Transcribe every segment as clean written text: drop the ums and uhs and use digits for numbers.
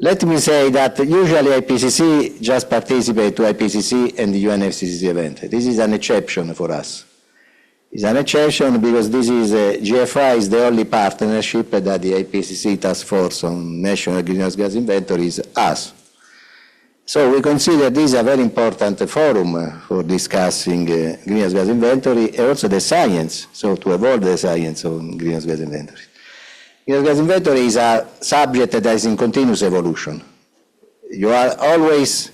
let me say that usually IPCC just participate to IPCC and the UNFCCC event. This is an exception for us. It's an exception because this is GFOI is the only partnership that the IPCC Task Force on National Greenhouse Gas Inventories has. So we consider this a very important forum for discussing greenhouse gas inventory and also the science, so to evolve the science on greenhouse gas inventory. Greenhouse gas inventory is a subject that is in continuous evolution. You are always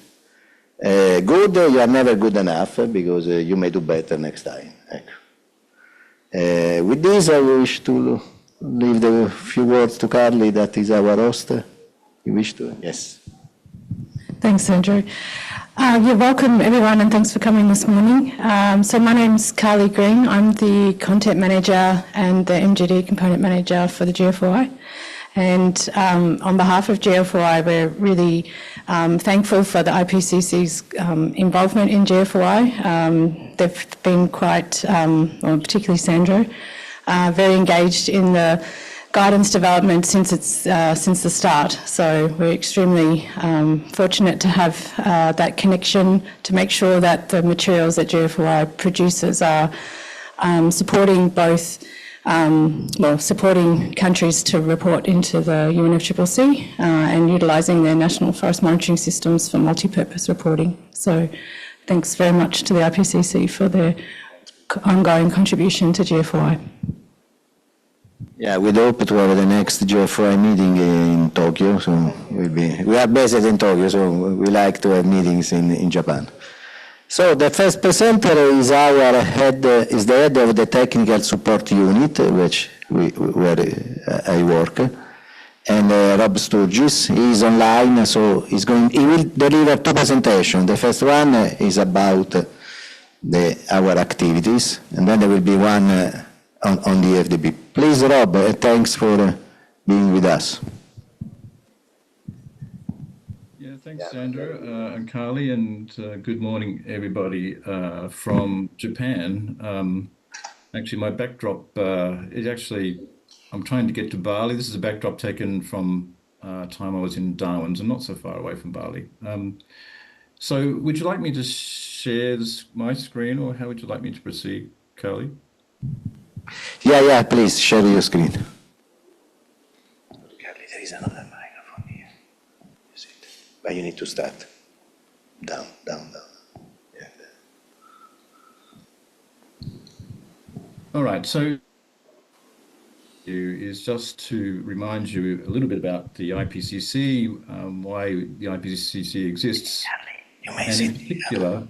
good, you are never good enough because you may do better next time. With this, I wish to leave the few words to Carly, that is our host. You wish to? Yes. Thanks, Andrew. You're welcome, everyone, and thanks for coming this morning. So my name's Carly Green. I'm the Content Manager and the MGD Component Manager for the GFOI. And on behalf of GFOI, we're really thankful for the IPCC's involvement in GFOI. They've been quite, well, particularly Sandro, very engaged in the guidance development since the start. So we're extremely fortunate to have that connection to make sure that the materials that GFOI produces are supporting both, supporting countries to report into the UNFCCC and utilising their national forest monitoring systems for multi-purpose reporting. So thanks very much to the IPCC for their ongoing contribution to GFOI. Yeah, we hope to have the next GFOI meeting in Tokyo. So we are based in Tokyo, so we like to have meetings in Japan. So the first presenter is our head, is the head of the technical support unit, where I work, and Rob Sturgis. He is online, so he will deliver two presentations. The first one is about our activities, and then there will be one on the FDP. Please, Rob, thanks for being with us. Yeah, thanks, Sandro and Carly, and good morning, everybody from Japan. Actually, my backdrop is actually, I'm trying to get to Bali. This is a backdrop taken from time I was in Darwin, so not so far away from Bali. So would you like me to share my screen, or how would you like me to proceed, Carly? Yeah, please share your screen. Carly, there is another microphone here. Use it. But you need to start. Down. Yeah. All right, so is just to remind you a little bit about the IPCC, why the IPCC exists, and in particular,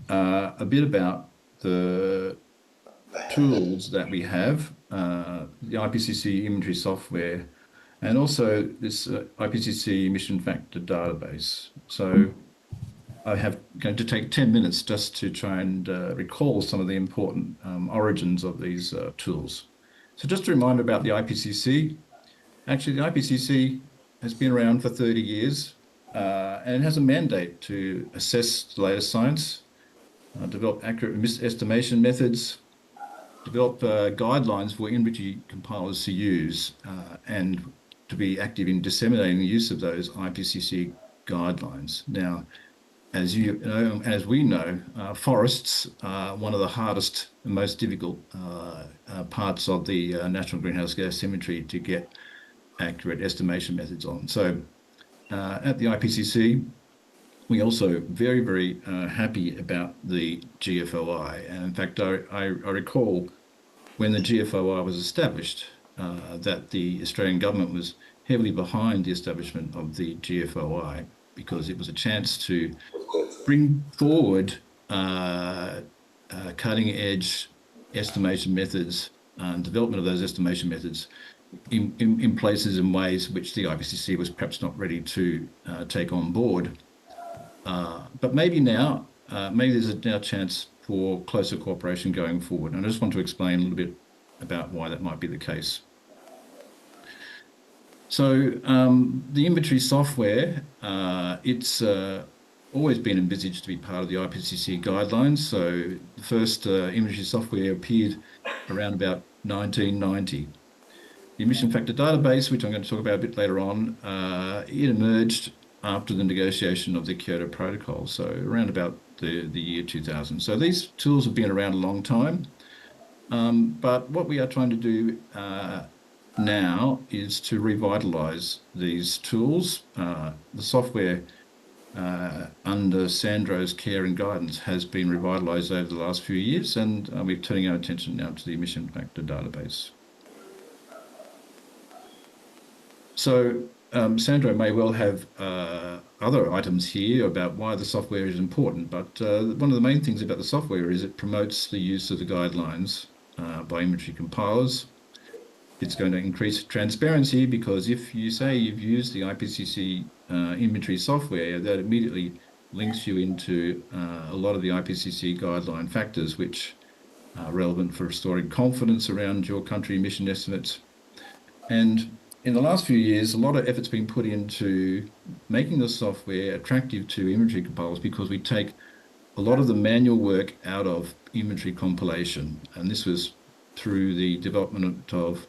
a bit about the tools that we have, the IPCC inventory software, and also this IPCC emission factor database. So I have going to take 10 minutes just to try and recall some of the important origins of these tools. So just a reminder about the IPCC. Actually, the IPCC has been around for 30 years and it has a mandate to assess the latest science, develop accurate estimation methods, develop guidelines for inventory compilers to use and to be active in disseminating the use of those IPCC guidelines. Now, as you know, as we know, forests are one of the hardest and most difficult parts of the national greenhouse gas inventory to get accurate estimation methods on. So at the IPCC, we also very, very happy about the GFOI. And in fact, I recall when the GFOI was established, that the Australian government was heavily behind the establishment of the GFOI because it was a chance to bring forward cutting edge estimation methods and development of those estimation methods in places and ways which the IPCC was perhaps not ready to take on board. But maybe now, maybe there's now a chance for closer cooperation going forward. And I just want to explain a little bit about why that might be the case. So the inventory software, it's always been envisaged to be part of the IPCC guidelines. So the first inventory software appeared around about 1990. The emission factor database, which I'm going to talk about a bit later on, it emerged after the negotiation of the Kyoto Protocol, so around about the year 2000. So these tools have been around a long time, but what we are trying to do now is to revitalise these tools. The software under Sandro's care and guidance has been revitalised over the last few years, and we're turning our attention now to the emission factor database. So Sandro may well have other items here about why the software is important, but one of the main things about the software is it promotes the use of the guidelines by inventory compilers. It's going to increase transparency because if you say you've used the IPCC inventory software, that immediately links you into a lot of the IPCC guideline factors, which are relevant for restoring confidence around your country emission estimates. And in the last few years, a lot of effort's been put into making the software attractive to inventory compilers because we take a lot of the manual work out of inventory compilation. And this was through the development of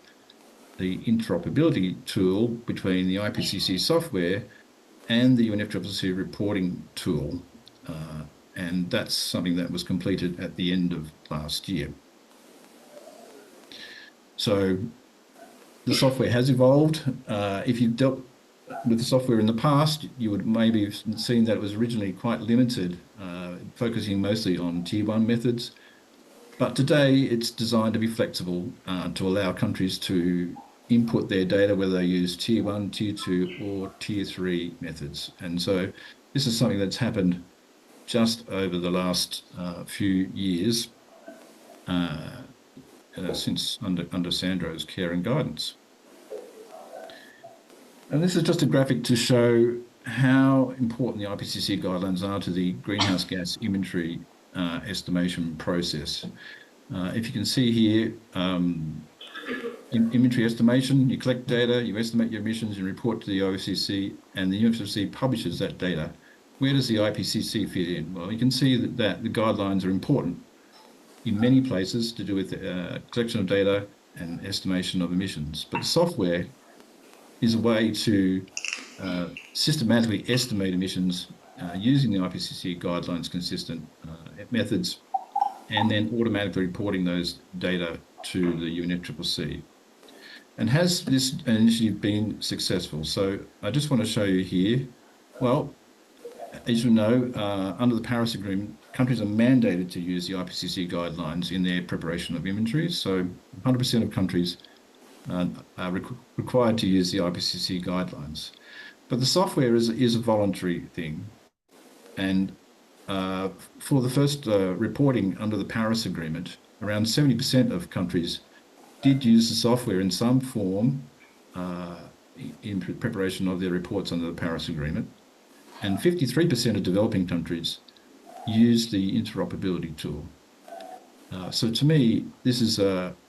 the interoperability tool between the IPCC software and the UNFCCC reporting tool. And that's something that was completed at the end of last year. So the software has evolved. If you've dealt with the software in the past, you would maybe have seen that it was originally quite limited, focusing mostly on Tier 1 methods. But today it's designed to be flexible to allow countries to input their data, whether they use Tier 1, Tier 2 or Tier 3 methods. And so this is something that's happened just over the last few years since under Sandro's care and guidance. And this is just a graphic to show how important the IPCC guidelines are to the greenhouse gas inventory estimation process. If you can see here, in inventory estimation, you collect data, you estimate your emissions, you report to the IPCC, and the UNFCCC publishes that data. Where does the IPCC fit in? Well, you can see that the guidelines are important in many places to do with collection of data and estimation of emissions. But the software is a way to systematically estimate emissions using the IPCC guidelines consistent methods, and then automatically reporting those data to the UNFCCC. And has this initiative been successful? So I just want to show you here. Well, as you know, under the Paris Agreement, countries are mandated to use the IPCC guidelines in their preparation of inventories. So 100% of countries are required to use the IPCC guidelines. But the software is a voluntary thing. And for the first reporting under the Paris Agreement, around 70% of countries did use the software in some form in preparation of their reports under the Paris Agreement. And 53% of developing countries use the interoperability tool. So to me, this is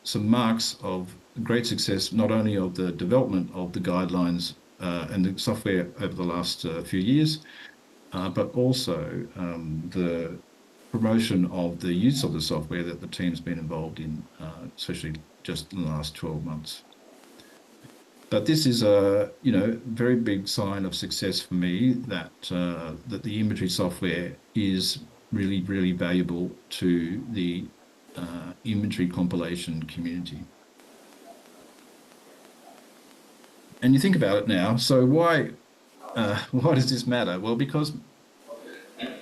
some marks of great success, not only of the development of the guidelines and the software over the last few years, but also the promotion of the use of the software that the team's been involved in, especially just in the last 12 months. But this is a very big sign of success for me that that the inventory software is really, really valuable to the inventory compilation community. And you think about it now, so why does this matter? Well, because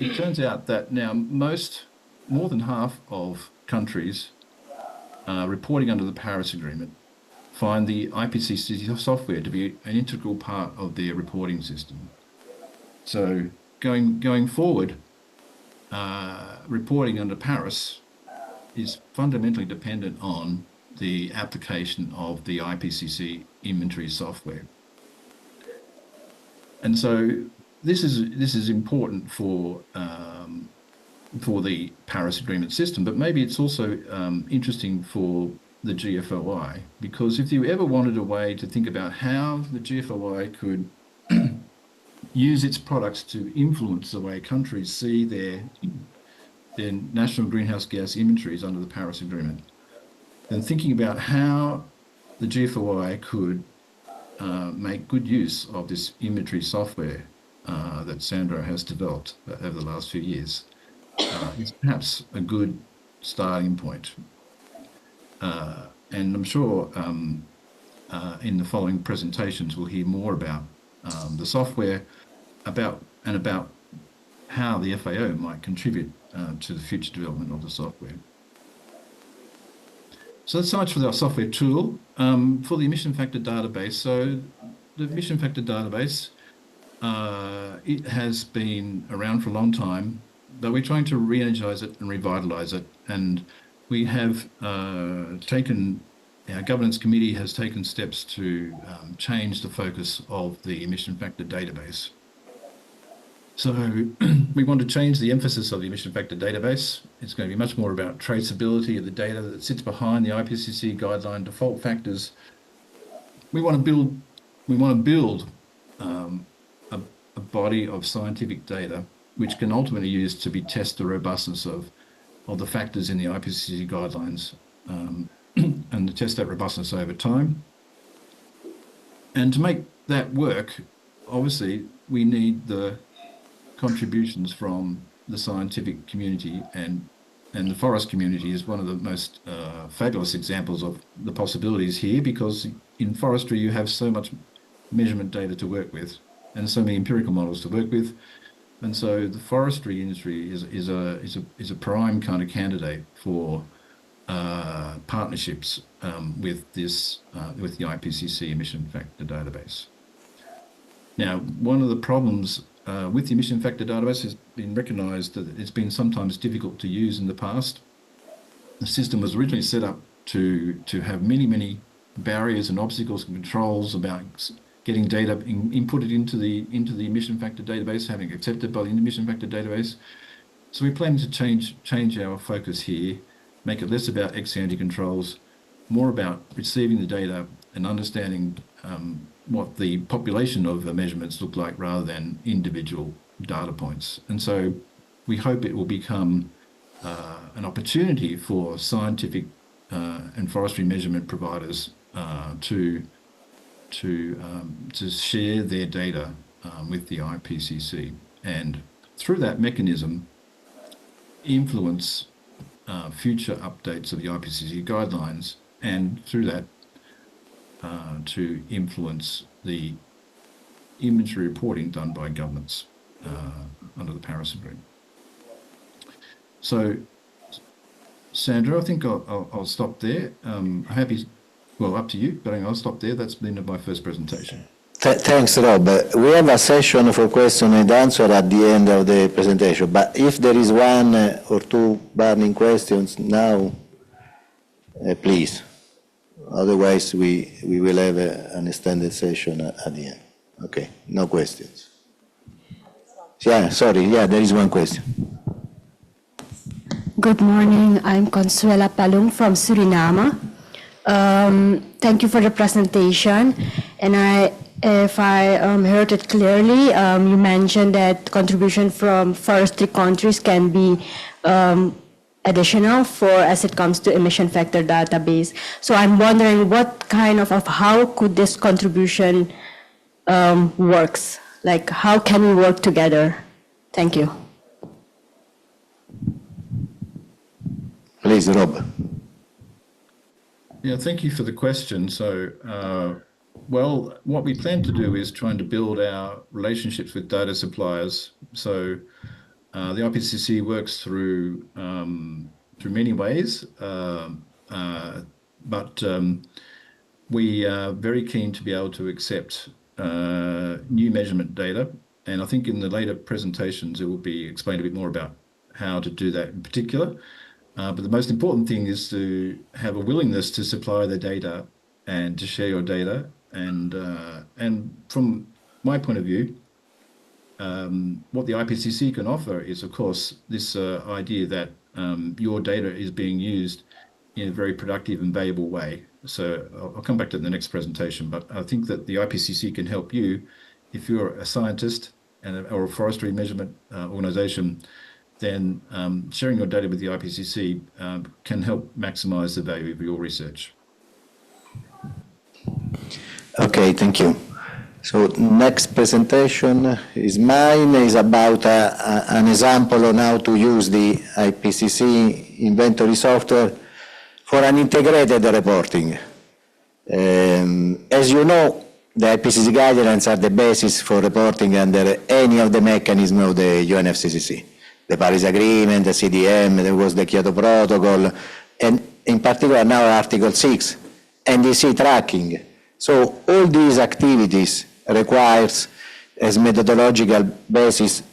it turns out that now more than half of countries reporting under the Paris Agreement find the IPCC software to be an integral part of their reporting system. So going forward, reporting under Paris is fundamentally dependent on the application of the IPCC inventory software. And so this is important for the Paris Agreement system, but maybe it's also interesting for the GFOI, because if you ever wanted a way to think about how the GFOI could use its products to influence the way countries see their national greenhouse gas inventories under the Paris Agreement, then thinking about how the GFOI could make good use of this inventory software that Sandra has developed over the last few years. It's perhaps a good starting point. And I'm sure in the following presentations we'll hear more about the software, about how the FAO might contribute to the future development of the software. So that's so much for our software tool. For the emission factor database, so the emission factor database, it has been around for a long time, but we're trying to re-energize it and revitalize it. And we have our governance committee has taken steps to change the focus of the emission factor database. So we want to change the emphasis of the emission factor database. It's going to be much more about traceability of the data that sits behind the IPCC guideline default factors. We want to build a body of scientific data which can ultimately use to test the robustness of the factors in the IPCC guidelines and to test that robustness over time. And to make that work, obviously, we need the contributions from the scientific community, and the forest community is one of the most fabulous examples of the possibilities here, because in forestry you have so much measurement data to work with and so many empirical models to work with, and so the forestry industry is a prime kind of candidate for partnerships with the IPCC emission factor database. Now, one of the problems with the emission factor database has been recognised that it's been sometimes difficult to use in the past. The system was originally set up to have many barriers and obstacles and controls about getting data inputted into the emission factor database, having accepted by the emission factor database. So we're planning to change our focus here, make it less about ex-ante controls, more about receiving the data and understanding what the population of the measurements look like rather than individual data points. And so we hope it will become an opportunity for scientific and forestry measurement providers to share their data with the IPCC, and through that mechanism influence future updates of the IPCC guidelines, and through that to influence the inventory reporting done by governments under the Paris Agreement. So, Sandra, I think I'll stop there. Happy, well, up to you, but I'll stop there. That's been my first presentation. Thanks, Rob. We have a session for question and answer at the end of the presentation, but if there is one or two burning questions now, please. Otherwise, we will have an extended session at the end. Okay, no questions. Yeah, sorry, there is one question. Good morning, I'm Consuela Palung from Suriname. Thank you for the presentation. And if I heard it clearly, you mentioned that contribution from forestry countries can be additional as it comes to emission factor database. So I'm wondering what kind of how could this contribution works? Like, how can we work together? Thank you. Please, Rob. Yeah, thank you for the question. So, well, what we plan to do is trying to build our relationships with data suppliers. So the IPCC works through many ways, but we are very keen to be able to accept new measurement data. And I think in the later presentations, it will be explained a bit more about how to do that in particular. But the most important thing is to have a willingness to supply the data and to share your data. And from my point of view, what the IPCC can offer is, of course, this idea that your data is being used in a very productive and valuable way. So I'll come back to the next presentation, but I think that the IPCC can help you if you're a scientist or a forestry measurement organization. Then sharing your data with the IPCC can help maximize the value of your research. Okay, thank you. So next presentation is mine, is about an example on how to use the IPCC inventory software for an integrated reporting. As you know, the IPCC guidelines are the basis for reporting under any of the mechanisms of the UNFCCC. The Paris Agreement, the CDM, there was the Kyoto Protocol, and in particular now Article 6, NDC tracking. So all these activities requires as methodological basis,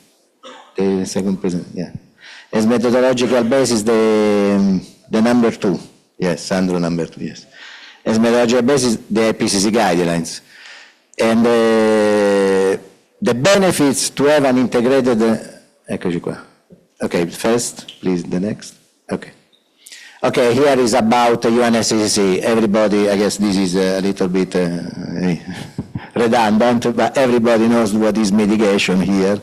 the second present, yeah, as methodological basis the number 2, yes, Sandro number 2, yes. As methodological basis the IPCC guidelines. And the benefits to have an integrated, eccoci qua. Okay, first, please, the next. Okay. Okay, here is about UNFCCC. Everybody, I guess this is a little bit redundant, but everybody knows what is mitigation here.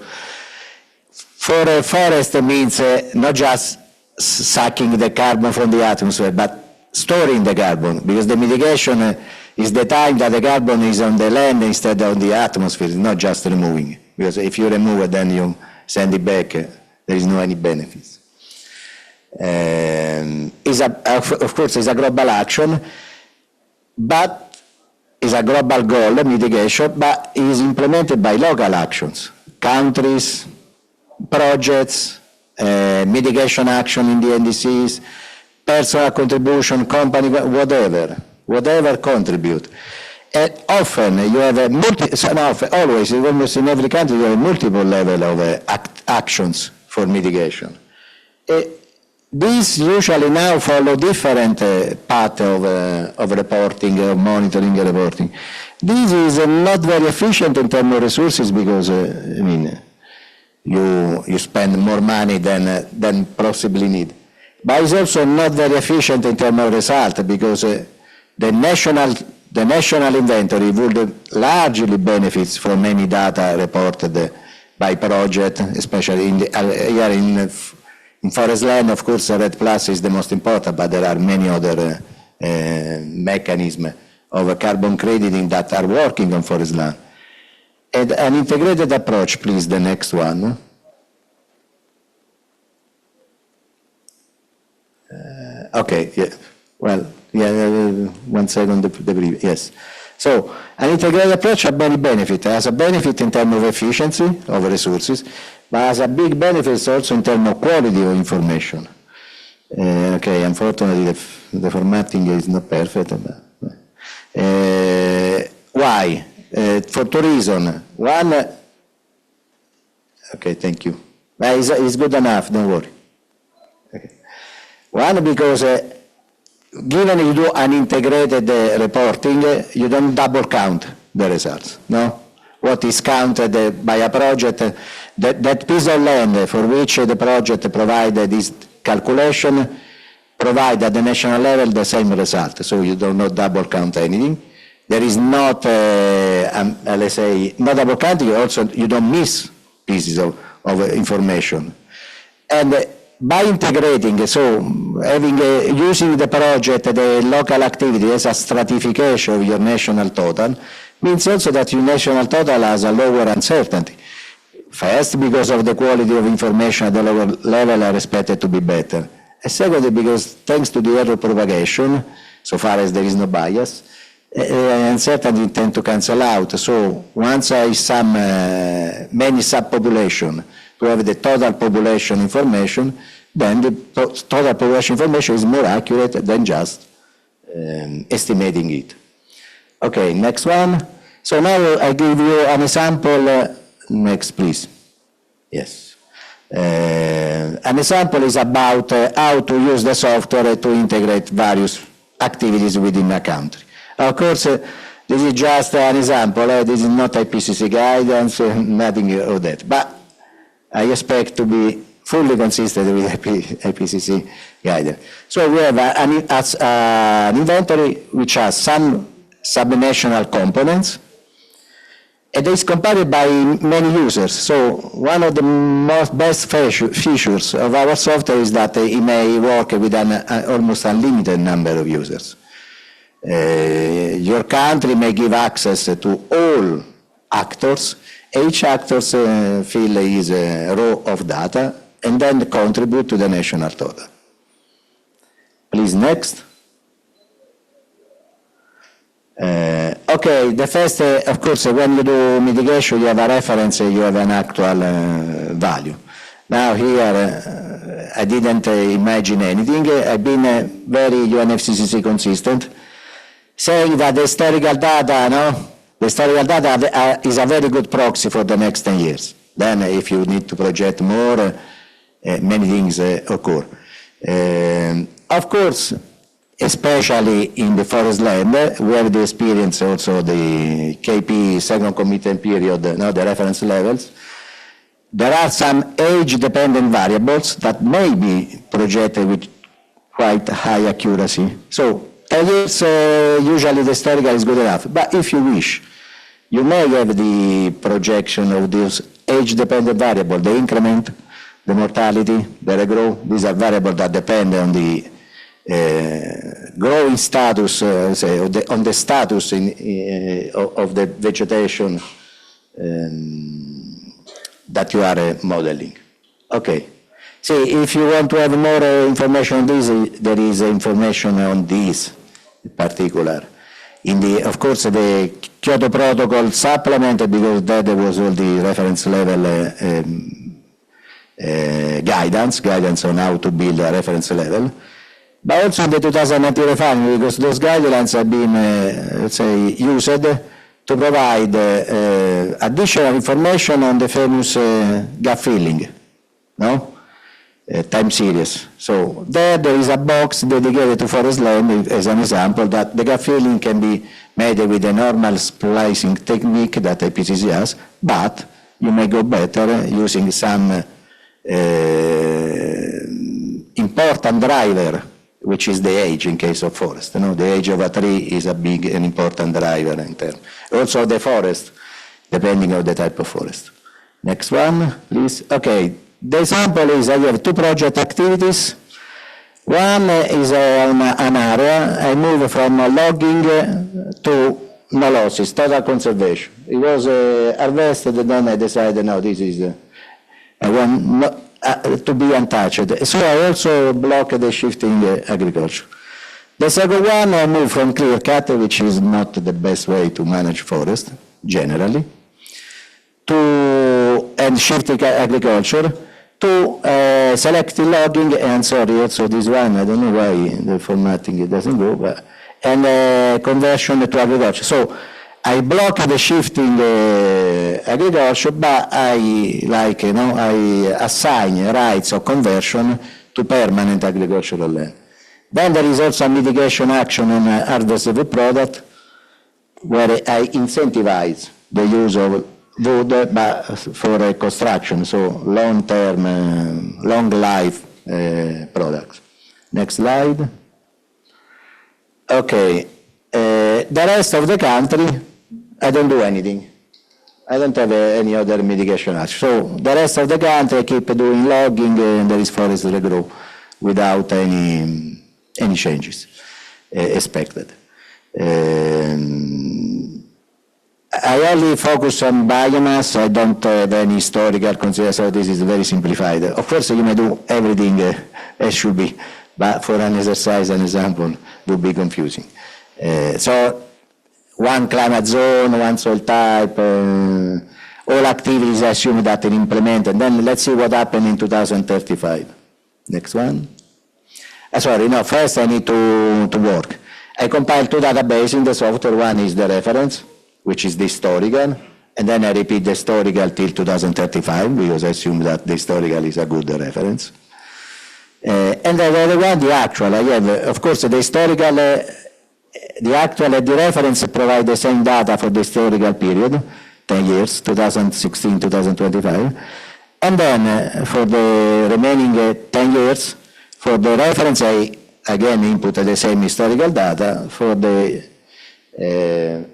For a forest, it means not just sucking the carbon from the atmosphere, but storing the carbon, because the mitigation is the time that the carbon is on the land instead of the atmosphere, not just removing. Because if you remove it, then you send it back, there is no any benefits. Of course, it's a global action, but it's a global goal, mitigation, but it is implemented by local actions, countries, projects, mitigation action in the NDCs, personal contribution, company, whatever contribute. And often you have always, almost in every country, you have multiple level of actions for mitigation. These usually now follow different path of reporting, monitoring and reporting. This is not very efficient in terms of resources because, I mean, you spend more money than possibly need. But it's also not very efficient in terms of result because the national inventory would largely benefits from any data reported by project, especially here in forest land. Of course, RED Plus is the most important, but there are many other mechanisms of carbon crediting that are working on forest land. And an integrated approach, please, the next one. Okay, yeah. Well, yeah, 1 second, the brief, yes. So, an integrated approach has many benefits. It has a benefit in terms of efficiency of resources, but has a big benefit also in terms of quality of information. Okay, unfortunately, the formatting is not perfect. Why? For two reasons. One, okay, thank you. It's good enough, don't worry. Okay. One, because given you do an integrated reporting, you don't double count the results, no? What is counted by a project, that piece of land for which the project provided this calculation, provide at the national level the same result, so you do not double count anything. There is not, let's say, not double counting, also you don't miss pieces of information. And by integrating, so having using the project, the local activity as a stratification of your national total, means also that your national total has a lower uncertainty. First, because of the quality of information at the lower level are expected to be better. And secondly, because thanks to the error propagation, so far as there is no bias, uncertainty tend to cancel out. So once I sum many subpopulation to have the total population information, then the total population information is more accurate than just estimating it. Okay, next one. So now I give you an example. Next, please. Yes. An example is about how to use the software to integrate various activities within a country. Of course, this is just an example. This is not IPCC guidance, nothing of that. But I expect to be fully consistent with IPCC guidance. So we have an inventory which has some subnational components, and is compared by many users. So one of the best features of our software is that it may work with an almost unlimited number of users. Your country may give access to all actors. Each actor fill is a row of data and then contribute to the national total. Please, next. Okay, the first, of course, when you do mitigation, you have a reference, you have an actual value. Now here, I didn't imagine anything. I've been very UNFCCC consistent, saying that the historical data, the historical data is a very good proxy for the next 10 years. Then if you need to project more, many things occur. Of course, especially in the forest land, we have the experience also the KP second commitment period, the reference levels. There are some age-dependent variables that may be projected with quite high accuracy. So 10 years, usually the historical is good enough. But if you wish, you may have the projection of those age-dependent variables, the increment, the mortality, the regrowth. These are variables that depend on the growing status, on the status of the vegetation that you are modeling. Okay. See, if you want to have more information on this, there is information on this in particular. In the, of course, the Kyoto Protocol supplement, because that was all the reference level guidance on how to build a reference level. But also the 2019 refinement, because those guidelines have been, let's say, used to provide additional information on the famous gap filling, time series. So there is a box dedicated to forest land, as an example, that the gap filling can be made with a normal splicing technique that IPCC has, but you may go better using some important driver, which is the age in case of forest. The age of a tree is a big and important driver in terms. Also the forest, depending on the type of forest. Next one, please. Okay, the example is I have two project activities. One is on an area. I move from logging to no losses, total conservation. It was harvested, and then I decided, no, this is, I want to be untouched. So I also block the shifting agriculture. The second one, I move from clear cut, which is not the best way to manage forest, generally, and shifting agriculture, to selective logging, and sorry, also this one, I don't know why the formatting it doesn't go, but, and conversion to agriculture. So I block the shifting agriculture, but I assign rights of conversion to permanent agricultural land. Then there is also a mitigation action on harvestable product, where I incentivize the use of wood, but for construction, so long-term, long-life products. Next slide. Okay, the rest of the country, I don't do anything. I don't have any other mitigation action. So the rest of the country, I keep doing logging, and there is forest regrowth without any changes expected. I only focus on biomass. I don't have any historical consideration, so this is very simplified. Of course, you may do everything as should be, but for an exercise, an example would be confusing. So one climate zone, one soil type, all activities assume that are implemented. Then let's see what happened in 2035. Next one. Sorry, no, first I need to work. I compile two databases in the software. One is the reference, which is the historical, and then I repeat the historical till 2035, because I assume that the historical is a good reference. And the other one, the actual. I have, of course, the historical, the actual and the reference provide the same data for the historical period, 10 years, 2016, 2025. And then for the remaining 10 years, for the reference, I again input the same historical data. For the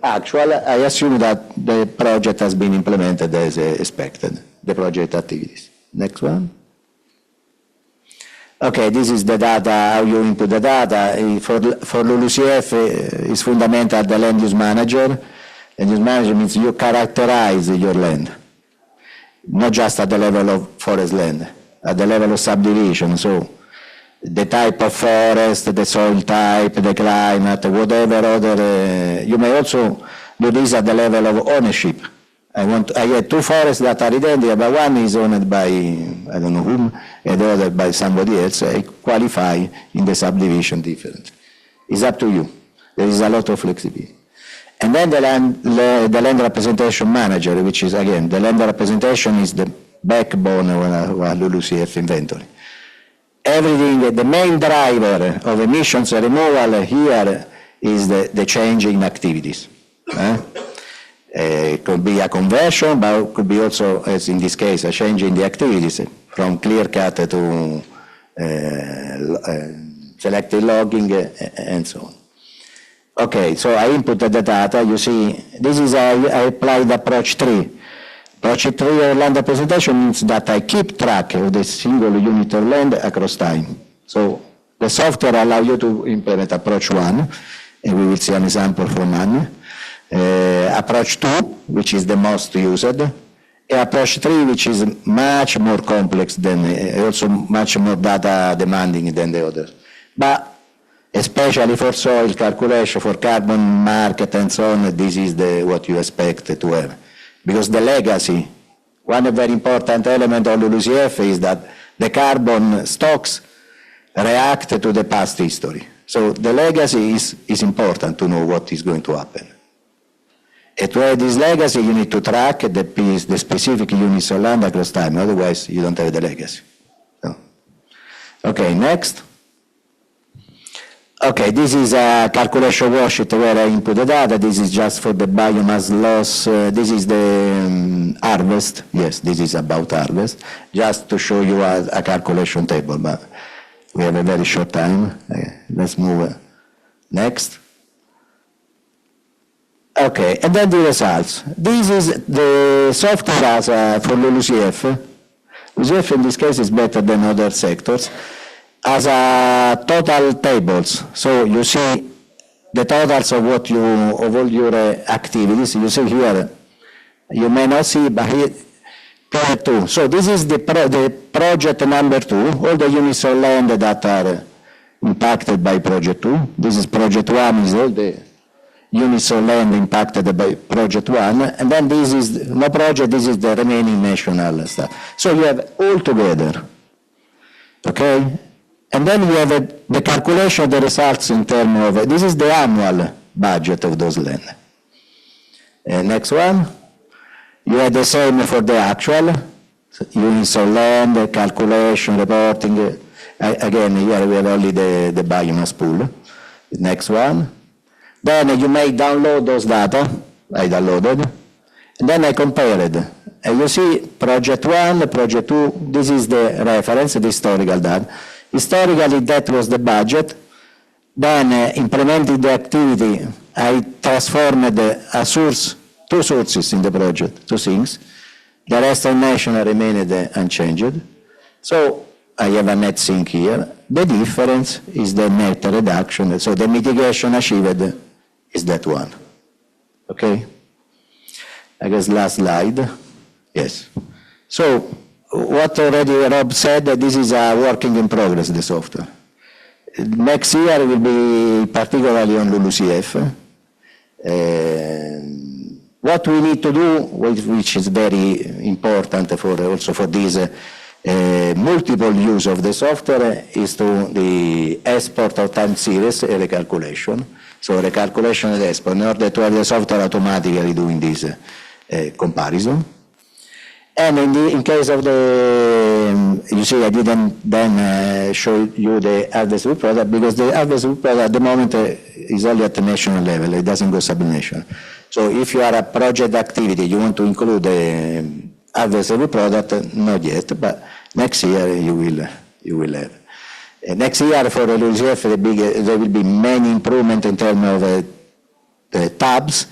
actual, I assume that the project has been implemented as expected, the project activities. Next one. Okay, this is the data, how you input the data. For LULUCF, it's fundamental the land use manager. Land use manager means you characterize your land, not just at the level of forest land, at the level of subdivision. So the type of forest, the soil type, the climate, whatever other, you may also do this at the level of ownership. I had two forests that are identical, but one is owned by, I don't know whom, and the other by somebody else. I qualify in the subdivision different. It's up to you. There is a lot of flexibility. And then the land representation manager, which is, again, the land representation is the backbone of LULUCF inventory. Everything, the main driver of emissions removal here is the change in activities. It could be a conversion, but it could be also, as in this case, a change in the activities from clear cut to selective logging and so on. Okay, so I inputted the data. You see, this is I applied approach 3. Approach 3 of land representation means that I keep track of the single unit of land across time. So the software allows you to implement approach 1, and we will see an example from Anne. Approach 2, which is the most used, and approach 3, which is much more complex than, also much more data demanding than the others. But especially for soil calculation, for carbon market and so on, this is what you expect to have. Because the legacy, one very important element of LULUCF is that the carbon stocks react to the past history. So the legacy is important to know what is going to happen. And to have this legacy, you need to track the specific units of land across time, otherwise you don't have the legacy. So. Okay, next. Okay, this is a calculation worksheet where I input the data. This is just for the biomass loss. This is the harvest. Yes, this is about harvest. Just to show you a calculation table, but we have a very short time. Let's move next. Okay, and then the results. This is the software as for LULUCF. LULUCF in this case is better than other sectors. As a total tables, so you see the totals of all your activities. You see here, you may not see, but here, project 2. So this is the project number 2, all the units of land that are impacted by project 2. This is project 1, is all the units of land impacted by project 1, and then this is no project, this is the remaining national stuff. So you have all together, okay? And then we have the calculation of the results in terms of, this is the annual budget of those land. Next one, you have the same for the actual, units of land, calculation, reporting. Again, here we have only the biomass pool. Next one. Then you may download those data, I downloaded, and then I compared. And you see project 1, project 2, this is the reference, the historical data. Historically, that was the budget. Then, implementing the activity, I transformed a source, 2 sources in the project, 2 things. The rest of national remained unchanged. So, I have a net sink here. The difference is the net reduction. So, the mitigation achieved is that one. Okay? I guess last slide. Yes. So, what already Rob said, that this is a working in progress, the software. Next year will be particularly on LULUCF. What we need to do, which is very important also for this multiple use of the software, is to the export of time series and recalculation. So recalculation and export, in order to have the software automatically doing this comparison. And in case of the, you see, I didn't then show you the harvestable product, because the harvestable product at the moment is only at the national level, it doesn't go sub-national. So if you are a project activity, you want to include the harvestable product, not yet, but next year you will have. Next year for LULUCF, there will be many improvements in terms of the tabs,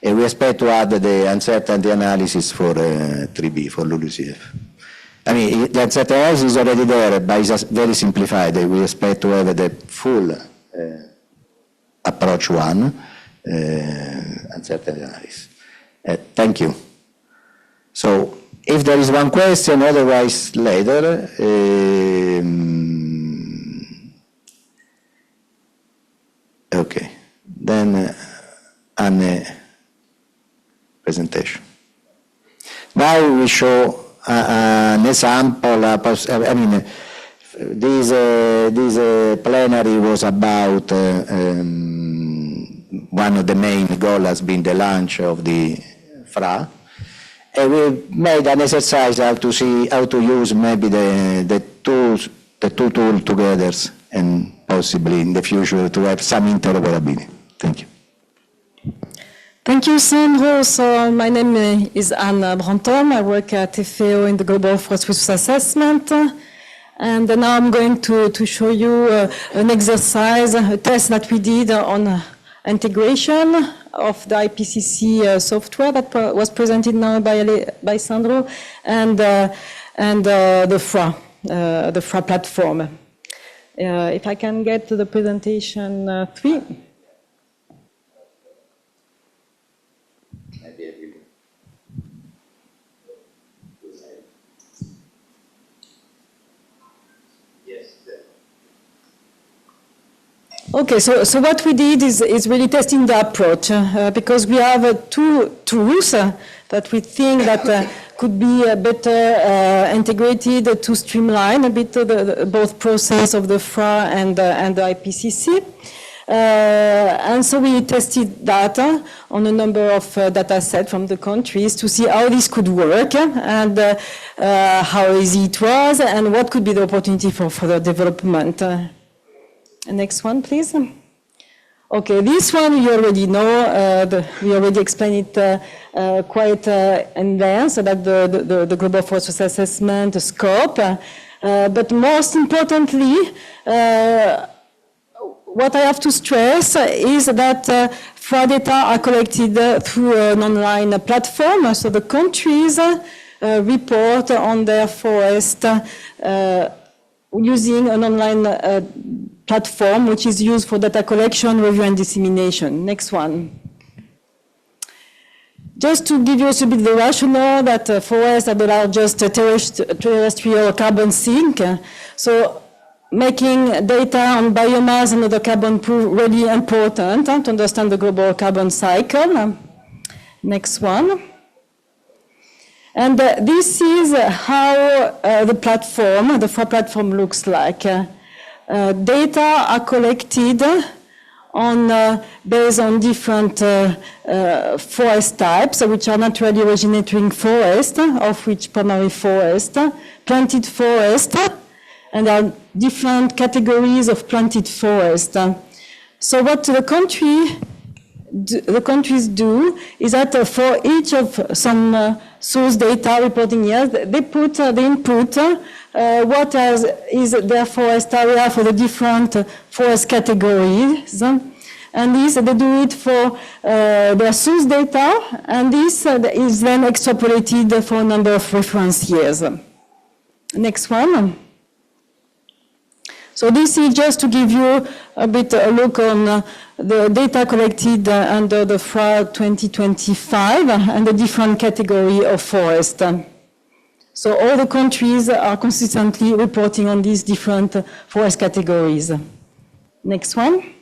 and we expect to add the uncertainty analysis for 3B, for LULUCF. I mean, the uncertain analysis is already there, but it's very simplified. We expect to have the full approach one, uncertain analysis. Thank you. So, if there is one question, otherwise later. Okay, then Anne presentation. Now we show an example. I mean, this plenary was about one of the main goals has been the launch of the FRA. And we made an exercise how to see how to use maybe the two tools together and possibly in the future to have some interoperability. Thank you. Thank you, Sandro. So my name is Anne Brantom. I work at FAO in the Global Forest Resource Assessment. And now I'm going to show you an exercise, a test that we did on integration of the IPCC software that was presented now by Sandro and the FRA platform. If I can get to the presentation 3. Okay, so what we did is really testing the approach because we have two tools that we think that could be better integrated to streamline a bit both process of the FRA and the IPCC. And so we tested data on a number of data sets from the countries to see how this could work and how easy it was and what could be the opportunity for further development. Next one, please. Okay, this one you already know. We already explained it quite in advance about the Global Forest Assessment, the scope. But most importantly, what I have to stress is that FRA data are collected through an online platform. So the countries report on their forest using an online platform which is used for data collection, review, and dissemination. Next one. Just to give you a bit the rationale that forests are the largest terrestrial carbon sink. So making data on biomass and other carbon prove really important to understand the global carbon cycle. Next one. And this is how the platform, the FRA platform looks like. Data are collected based on different forest types, which are naturally originating forests, of which primary forest, planted forest, and there are different categories of planted forest. So what the countries do is that for each of some source data reporting years, they put the input what is their forest area for the different forest categories. And this, they do it for their source data, and this is then extrapolated for a number of reference years. Next one. So this is just to give you a bit a look on the data collected under the FRA 2025 and the different category of forest. So all the countries are consistently reporting on these different forest categories. Next one.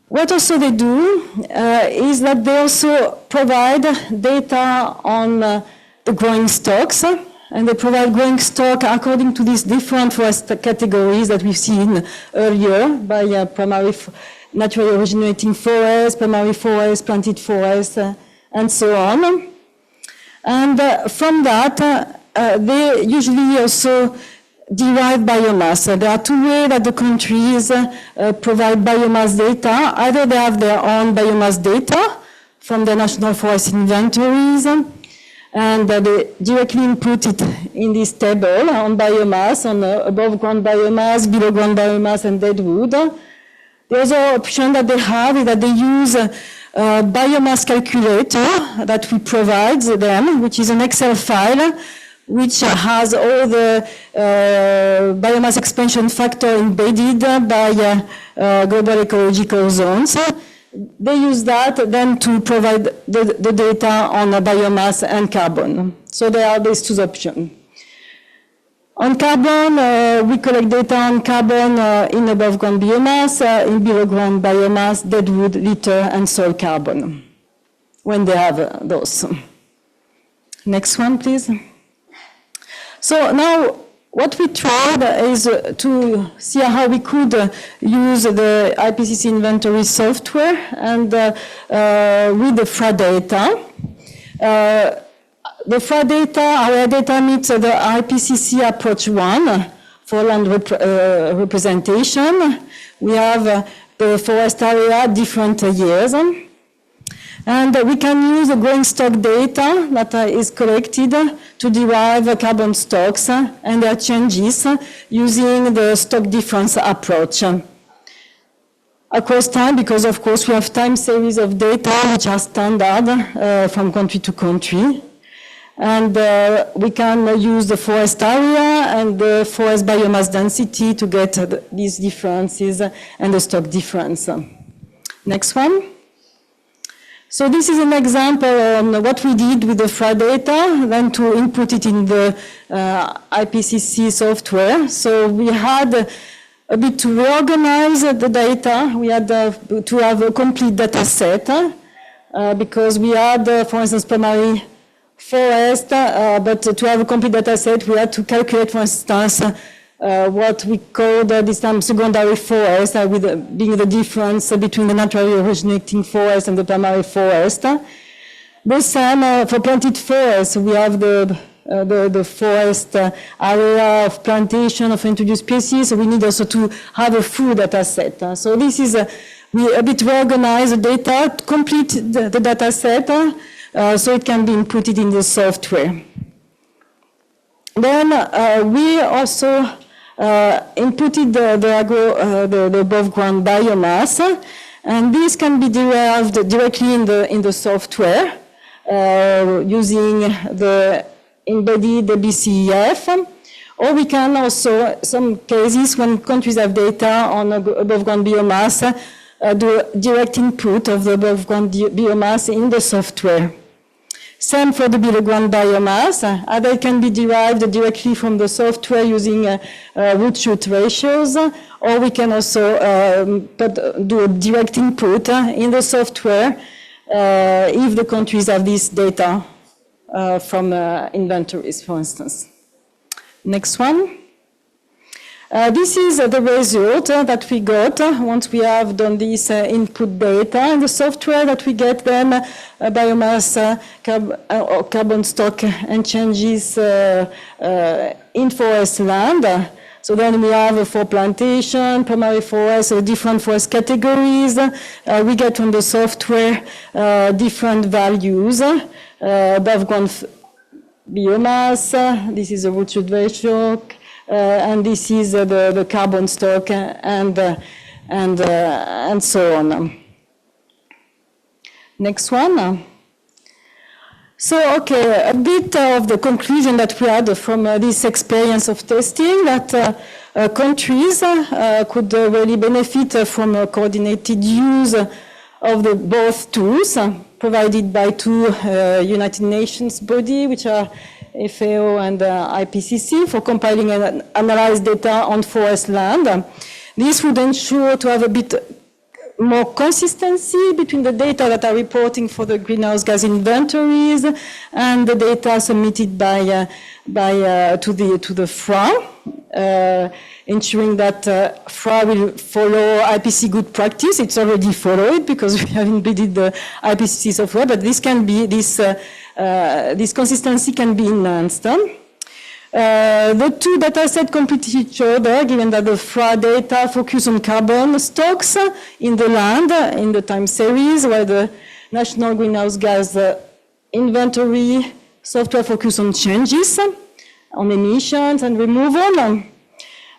What also they do is that they also provide data on the growing stocks. And they provide growing stock according to these different forest categories that we've seen earlier by primary naturally originating forest, primary forest, planted forest, and so on. And from that, they usually also derive biomass. There are two ways that the countries provide biomass data. Either they have their own biomass data from the national forest inventories, and they directly input it in this table on biomass, on above ground biomass, below ground biomass, and deadwood. The other option that they have is that they use a biomass calculator that we provide them, which is an Excel file which has all the biomass expansion factor embedded by global ecological zones. They use that then to provide the data on biomass and carbon. So there are these two options. On carbon, we collect data on carbon in above ground biomass, in below ground biomass, deadwood, litter, and soil carbon, when they have those. Next one, please. So now, what we tried is to see how we could use the IPCC inventory software and with the FRA data. The FRA data, our data meets the IPCC approach 1 for land representation. We have the forest area, different years. And we can use the growing stock data that is collected to derive carbon stocks and their changes using the stock difference approach. Across time, because of course we have time series of data which are standard from country to country. And we can use the forest area and the forest biomass density to get these differences and the stock difference. Next one. So this is an example on what we did with the FRA data, then to input it in the IPCC software. So we had a bit to reorganize the data. We had to have a complete data set because we had, for instance, primary forest, but to have a complete data set, we had to calculate, for instance, what we call this time secondary forest, with being the difference between the naturally originating forest and the primary forest. The same for planted forest, we have the forest area of plantation of introduced species. So we need also to have a full data set. So this is we a bit reorganize the data, complete the data set, so it can be inputted in the software. Then we also inputted the above ground biomass, and this can be derived directly in the software using the embedded BCEF, or we can also, some cases when countries have data on above ground biomass, do direct input of the above ground biomass in the software. Same for the below ground biomass. Either it can be derived directly from the software using root-shoot ratios, or we can also do a direct input in the software if the countries have this data from inventories, for instance. Next one. This is the result that we got once we have done this input data in the software, that we get then biomass, carbon stock and changes in forest land. So then we have for plantation, primary forest, different forest categories. We get from the software different values, above ground biomass, this is a root-shoot ratio, and this is the carbon stock and so on. Next one. So, okay, a bit of the conclusion that we had from this experience of testing, that countries could really benefit from a coordinated use of both tools provided by two United Nations bodies, which are FAO and IPCC, for compiling and analyze data on forest land. This would ensure to have a bit more consistency between the data that are reporting for the greenhouse gas inventories and the data submitted to the FRA, ensuring that FRA will follow IPCC good practice. It's already followed because we have embedded the IPCC software, but this can be this consistency can be enhanced. The two data sets complete each other, given that the FRA data focus on carbon stocks in the land in the time series, while the national greenhouse gas inventory software focus on changes, on emissions and removal.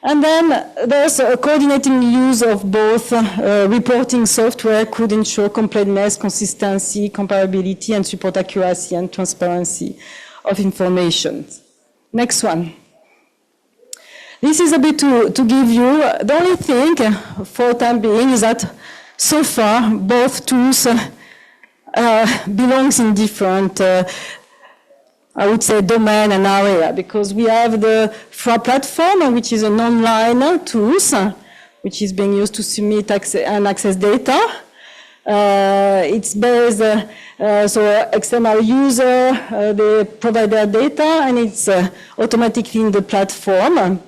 And then there's a coordinating use of both reporting software could ensure completeness, consistency, comparability, and support accuracy and transparency of information. Next one. This is a bit to give you, the only thing for the time being is that so far both tools belongs in different, I would say, domain and area, because we have the FRA platform, which is an online tool, which is being used to submit and access data. It's based, so external user, they provide their data, and it's automatically in the platform.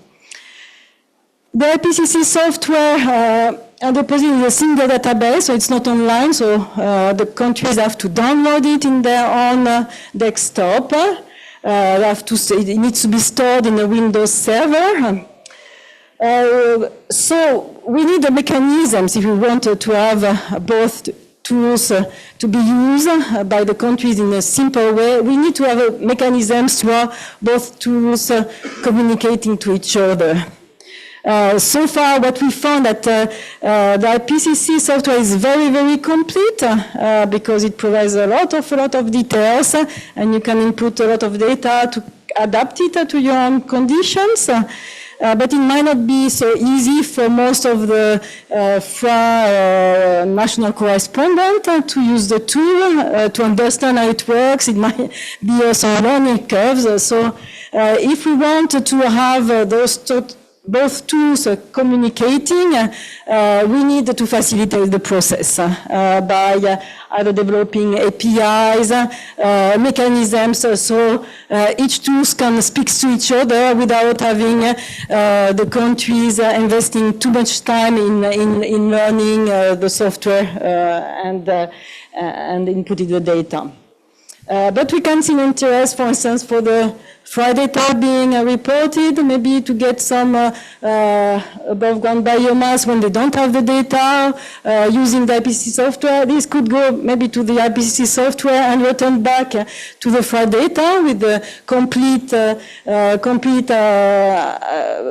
The IPCC software deposited in a single database, so it's not online, so the countries have to download it in their own desktop. It needs to be stored in a Windows server. So we need the mechanisms if we want to have both tools to be used by the countries in a simple way. We need to have mechanisms to have both tools communicating to each other. So far, what we found that the IPCC software is very, very complete because it provides a lot of details, and you can input a lot of data to adapt it to your own conditions. But it might not be so easy for most of the FRA national correspondent to use the tool, to understand how it works. It might be also learning curves. So if we want to have both tools communicating, we need to facilitate the process by either developing APIs, mechanisms, so each tool can speak to each other without having the countries investing too much time in learning the software and inputting the data. But we can see an interest, for instance, for the FRA data being reported, maybe to get some above ground biomass when they don't have the data, using the IPCC software. This could go maybe to the IPCC software and return back to the FRA data with the complete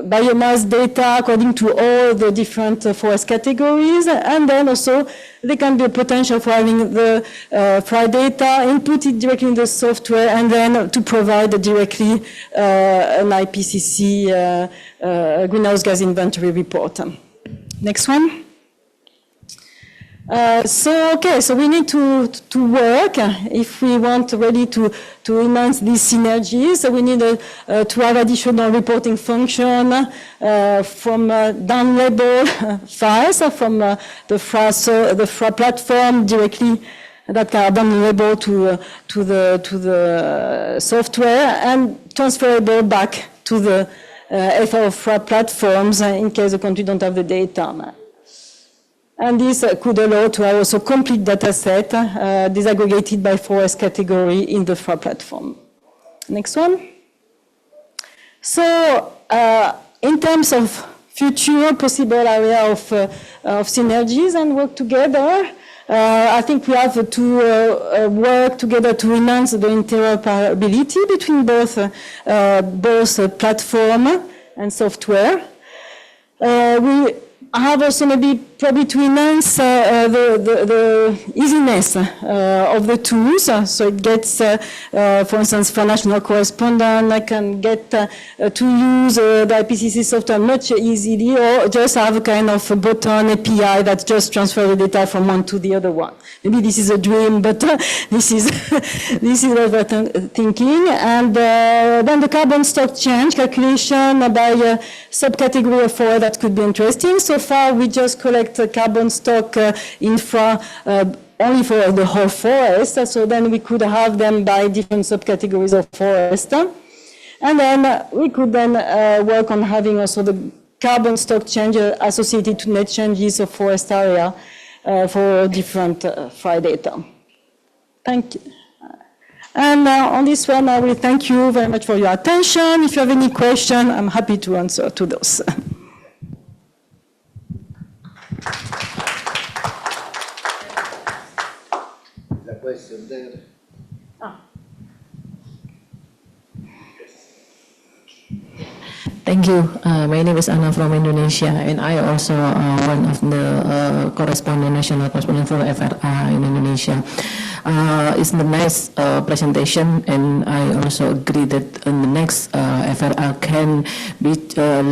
biomass data according to all the different forest categories. And then also there can be a potential for having the FRA data inputted directly in the software and then to provide directly an IPCC greenhouse gas inventory report. Next one. So we need to work if we want really to enhance these synergies. So we need to have additional reporting function from down-level files from the FRA platform directly that are downloadable to the software and transferable back to the FRA platforms in case the country don't have the data. And this could allow to have also complete data set disaggregated by forest category in the FRA platform. Next one. So in terms of future possible area of synergies and work together, I think we have to work together to enhance the interoperability between both platform and software. We have also maybe probably to enhance the easiness of the tools. So it gets, for instance, for national correspondent, I can get to use the IPCC software much easily, or just have a kind of a button API that just transfers the data from one to the other one. Maybe this is a dream, but this is what we're thinking. And then the carbon stock change calculation by subcategory of forest, that could be interesting. So far, we just collect carbon stock infra only for the whole forest. So then we could have them by different subcategories of forest. And then we could then work on having also the carbon stock change associated to net changes of forest area for different FRA data. Thank you. And on this one, I will thank you very much for your attention. If you have any question, I'm happy to answer to those. The question there. Thank you. My name is Anna from Indonesia, and I also one of the national correspondent for FRA in Indonesia. It's a nice presentation, and I also agree that in the next FRA can be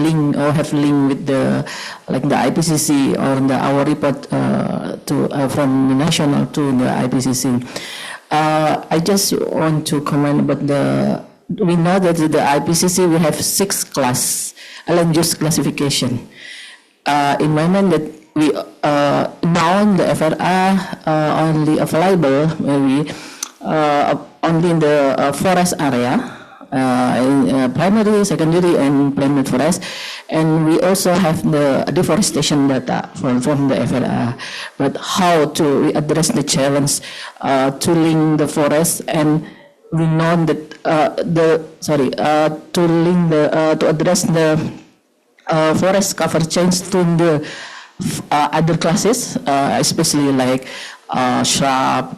linked or have link with the IPCC or our report from the national to the IPCC. I just want to comment about we know that the IPCC will have 6 class land use classification. In my mind that we now the FRA only available maybe only in the forest area, in primary, secondary, and planted forest, and we also have the deforestation data from the FRA. But how to address the challenge to link the forest, and we know that to address the forest cover change to the other classes, especially like shrub,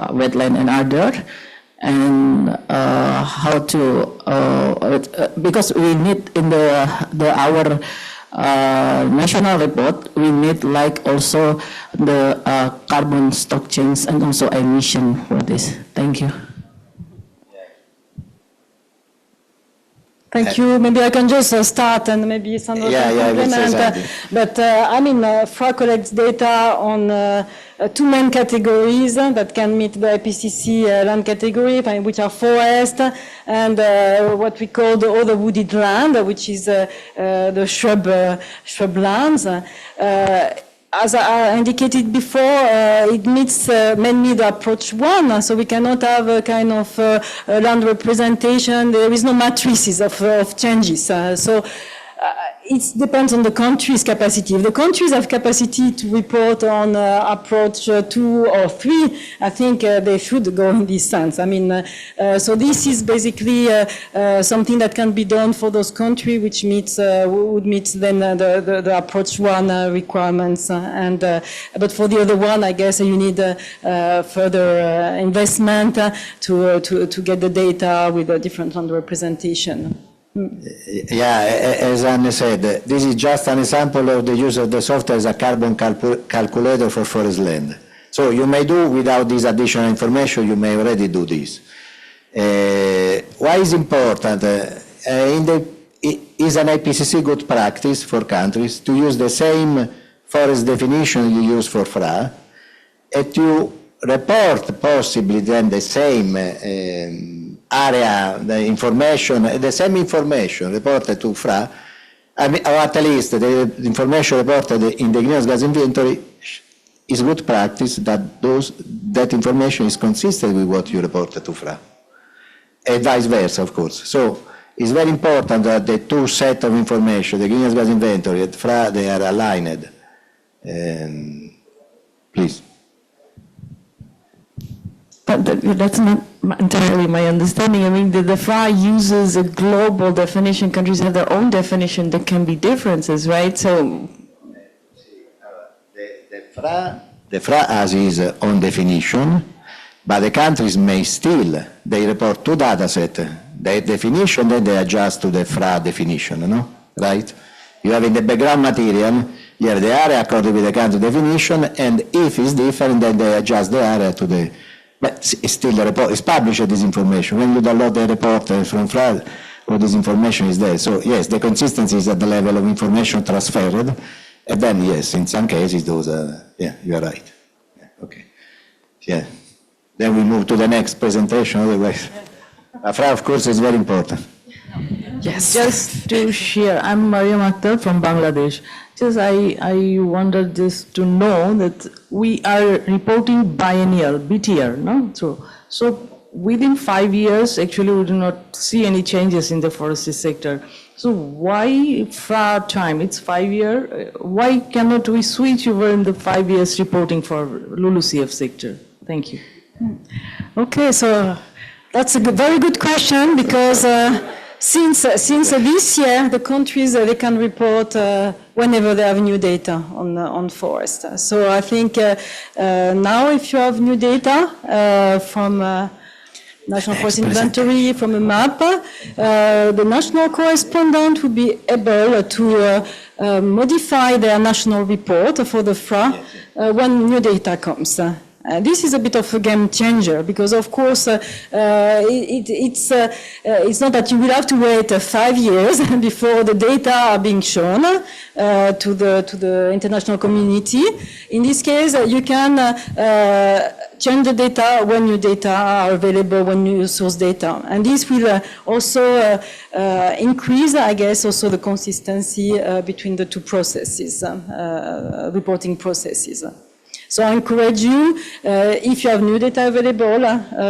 wetland, and other, and how to because we need in our national report, we need like also the carbon stock change and also emission for this. Thank you. Thank you. Maybe I can just start and maybe Sandra can complement. But I mean, FRA collects data on 2 main categories that can meet the IPCC land category, which are forest and what we call the other wooded land, which is the shrublands. As I indicated before, it meets mainly the approach 1, so we cannot have a kind of land representation. There is no matrices of changes. So it depends on the country's capacity. If the countries have capacity to report on approach 2 or 3, I think they should go in this sense. I mean, so this is basically something that can be done for those countries which would meet then the approach 1 requirements. But for the other one, I guess you need further investment to get the data with a different land representation. Yeah, as Anne said, this is just an example of the use of the software as a carbon calculator for forest land. So you may do without this additional information, you may already do this. Why is important? Is an IPCC good practice for countries to use the same forest definition you use for FRA, and to report possibly then the same area, the information, the same information reported to FRA, or at least the information reported in the greenhouse gas inventory is good practice, that information is consistent with what you reported to FRA, and vice versa, of course. So it's very important that the 2 sets of information, the greenhouse gas inventory and FRA, they are aligned. Please. But that's not entirely my understanding. I mean, the FRA uses a global definition. Countries have their own definition. There can be differences, right? So the FRA has its own definition, but the countries may still, they report 2 data sets. The definition, then they adjust to the FRA definition, no? Right? You have in the background material, you have the area according with the country definition, and if it's different, then they adjust the area to the. But it's still the report, it's published this information. When you download the report from FRA, all this information is there. So yes, the consistency is at the level of information transferred. And then yes, in some cases those are, yeah, you are right. Yeah, okay. Yeah. Then we move to the next presentation, otherwise. FRA, of course, is very important. yes. Just to share, I'm Mariam Akhtar from Bangladesh. Just I wanted just to know that we are reporting biennial, BTR, no? So within 5 years, actually, we do not see any changes in the forestry sector. So why FRA time? It's 5 years. Why cannot we switch over in the 5 years reporting for LULUCF sector? Thank you. Okay, so that's a very good question, because since this year, the countries they can report whenever they have new data on forest. So I think now, if you have new data from national forest inventory from a map, the national correspondent would be able to modify their national report for the FRA when new data comes. This is a bit of a game changer because, of course, it's not that you will have to wait 5 years before the data are being shown to the international community. In this case, you can change the data when new data are available, when new source data. And this will also increase, I guess, also the consistency between the two processes, reporting processes. So I encourage you, if you have new data available,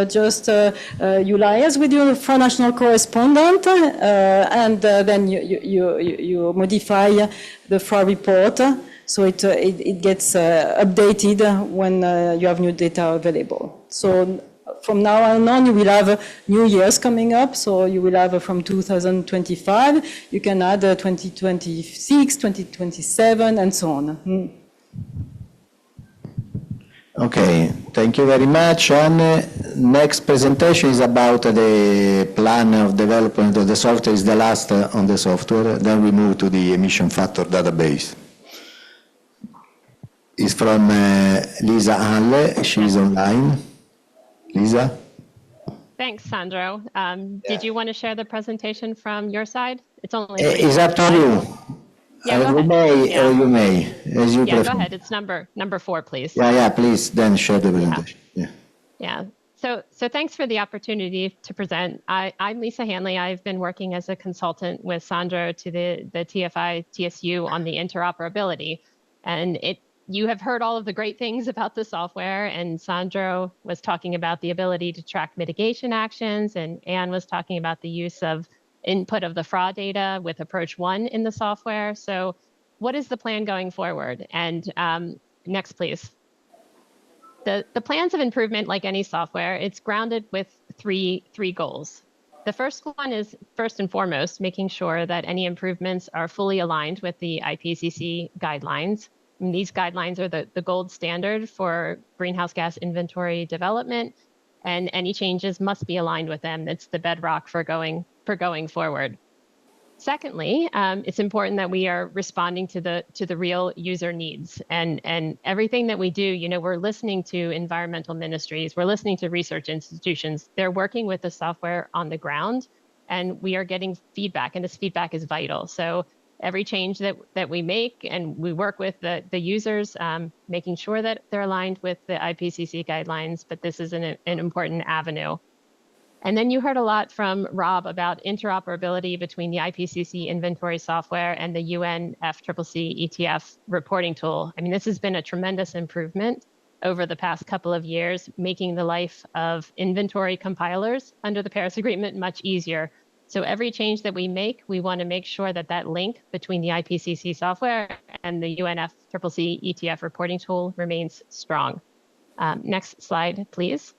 just you liaise with your national correspondent, and then you modify the FRA report so it gets updated when you have new data available. So from now on, you will have new years coming up. So you will have from 2025, you can add 2026, 2027, and so on. Okay, thank you very much. Next presentation is about the plan of development of the software, is the last on the software. Then we move to the emission factor database. It's from Lisa Halle, she's online. Lisa? Thanks, Sandro. Did you want to share the presentation from your side? It's only It's up to you. Yeah, go You ahead. may, Yeah. or you may, as you Yeah, prefer. go ahead. It's number 4, please. Yeah, please, then share the presentation. Yeah. Yeah. So thanks for the opportunity to present. I'm Lisa Hanley. I've been working as a consultant with Sandro to the TFI TSU on the interoperability. And you have heard all of the great things about the software, and Sandro was talking about the ability to track mitigation actions, and Anne was talking about the use of input of the FRA data with approach 1 in the software. So what is the plan going forward? And next, please. The plans of improvement, like any software, it's grounded with three goals. The first one is, first and foremost, making sure that any improvements are fully aligned with the IPCC guidelines. And these guidelines are the gold standard for greenhouse gas inventory development, and any changes must be aligned with them. It's the bedrock for going forward. Secondly, it's important that we are responding to the real user needs, and everything that we do, we're listening to environmental ministries, we're listening to research institutions. They're working with the software on the ground, and we are getting feedback, and this feedback is vital. So every change that we make, and we work with the users, making sure that they're aligned with the IPCC guidelines, but this is an important avenue. And then you heard a lot from Rob about interoperability between the IPCC inventory software and the UNFCCC ETF reporting tool. I mean, this has been a tremendous improvement over the past couple of years, making the life of inventory compilers under the Paris Agreement much easier. So every change that we make, we want to make sure that that link between the IPCC software and the UNFCCC ETF reporting tool remains strong. Next slide, please.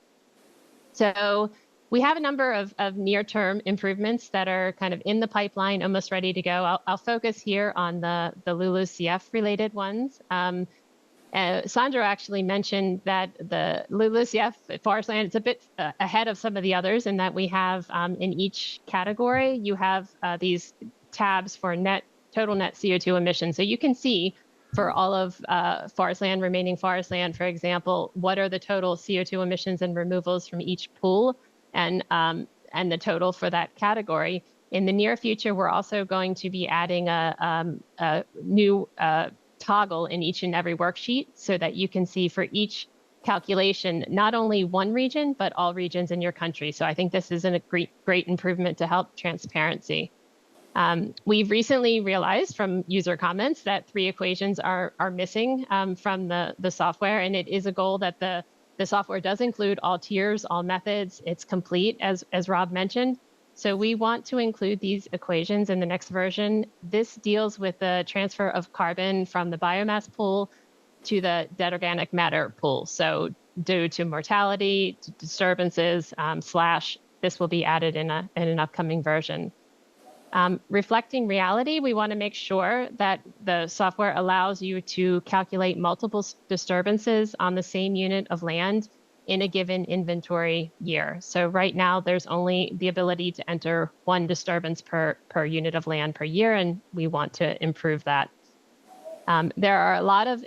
So we have a number of near-term improvements that are kind of in the pipeline, almost ready to go. I'll focus here on the LULUCF related ones. Sandro actually mentioned that the LULUCF forest land is a bit ahead of some of the others, in that we have in each category, you have these tabs for total net CO2 emissions. So you can see for all of forest land, remaining forest land, for example, what are the total CO2 emissions and removals from each pool, and the total for that category. In the near future, we're also going to be adding a new toggle in each and every worksheet, so that you can see for each calculation, not only one region, but all regions in your country. So I think this is a great improvement to help transparency. We've recently realized from user comments that 3 equations are missing from the software, and it is a goal that the software does include all tiers, all methods. It's complete, as Rob mentioned. So we want to include these equations in the next version. This deals with the transfer of carbon from the biomass pool to the dead organic matter pool. So due to mortality, to disturbances, this will be added in an upcoming version. Reflecting reality, we want to make sure that the software allows you to calculate multiple disturbances on the same unit of land in a given inventory year. So right now there's only the ability to enter one disturbance per unit of land per year, and we want to improve that. There are a lot of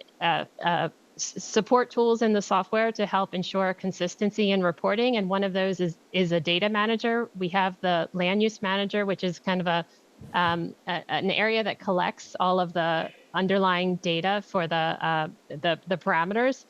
support tools in the software to help ensure consistency in reporting, and one of those is a data manager. We have the land use manager, which is kind of an area that collects all of the underlying data for the parameters.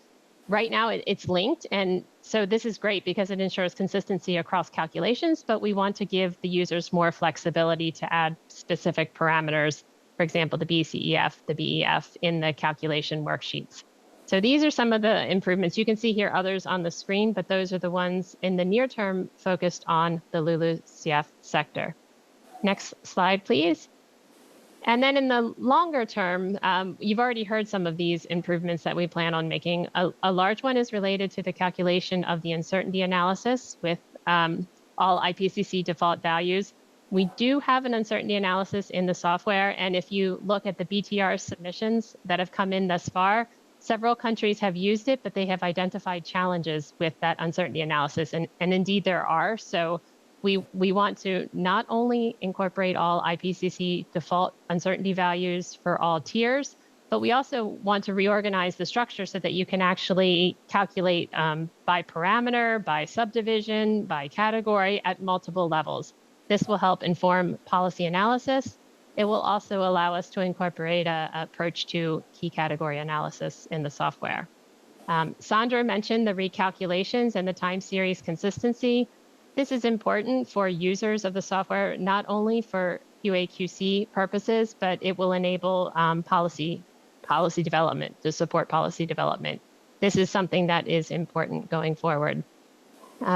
Right now it's linked, and so this is great because it ensures consistency across calculations, but we want to give the users more flexibility to add specific parameters, for example, the BCEF, the BEF in the calculation worksheets. So these are some of the improvements. You can see here others on the screen, but those are the ones in the near term focused on the LULUCF sector. Next slide, please. And then in the longer term, you've already heard some of these improvements that we plan on making. A large one is related to the calculation of the uncertainty analysis with all IPCC default values. We do have an uncertainty analysis in the software, and if you look at the BTR submissions that have come in thus far, several countries have used it, but they have identified challenges with that uncertainty analysis, and indeed there are. So we want to not only incorporate all IPCC default uncertainty values for all tiers, but we also want to reorganize the structure so that you can actually calculate by parameter, by subdivision, by category at multiple levels. This will help inform policy analysis. It will also allow us to incorporate an approach to key category analysis in the software. Sandra mentioned the recalculations and the time series consistency. This is important for users of the software, not only for QA/QC purposes, but it will enable policy development, to support policy development. This is something that is important going forward.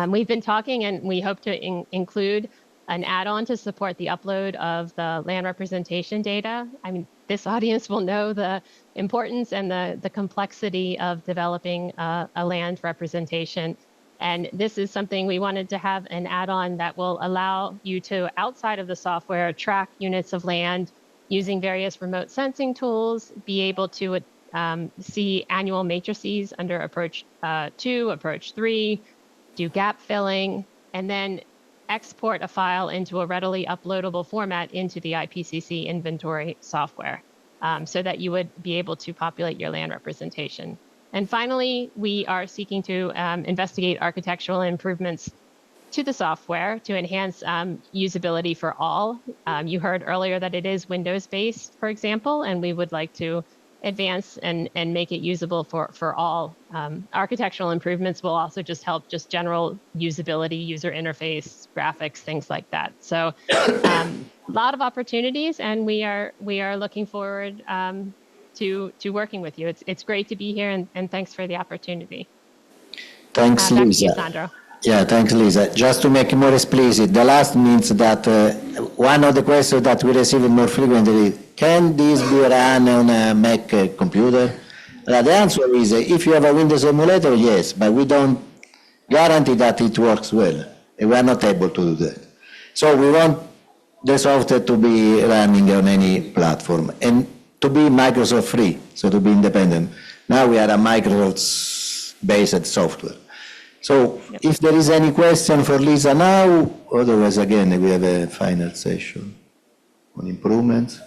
We've been talking, and we hope to include an add-on to support the upload of the land representation data. I mean, this audience will know the importance and the complexity of developing a land representation. And this is something we wanted to have an add-on that will allow you to, outside of the software, track units of land using various remote sensing tools, be able to see annual matrices under approach 2, approach 3, do gap filling, and then export a file into a readily uploadable format into the IPCC inventory software so that you would be able to populate your land representation. And finally, we are seeking to investigate architectural improvements to the software to enhance usability for all. You heard earlier that it is Windows-based, for example, and we would like to advance and make it usable for all. Architectural improvements will also just help just general usability, user interface, graphics, things like that. So a lot of opportunities, and we are looking forward to working with you. It's great to be here, and thanks for the opportunity. Thanks, Back Lisa. to you, Sandro. Yeah, thanks, Lisa. Just to make it more explicit, the last means that one of the questions that we receive more frequently, can this be run on a Mac computer? The answer is, if you have a Windows emulator, yes, but we don't guarantee that it works well. And we are not able to do that. So we want the software to be running on any platform and to be Microsoft free, so to be independent. Now we are a Microsoft-based software. So if there is any question for Lisa now, otherwise again we have a final session on improvements.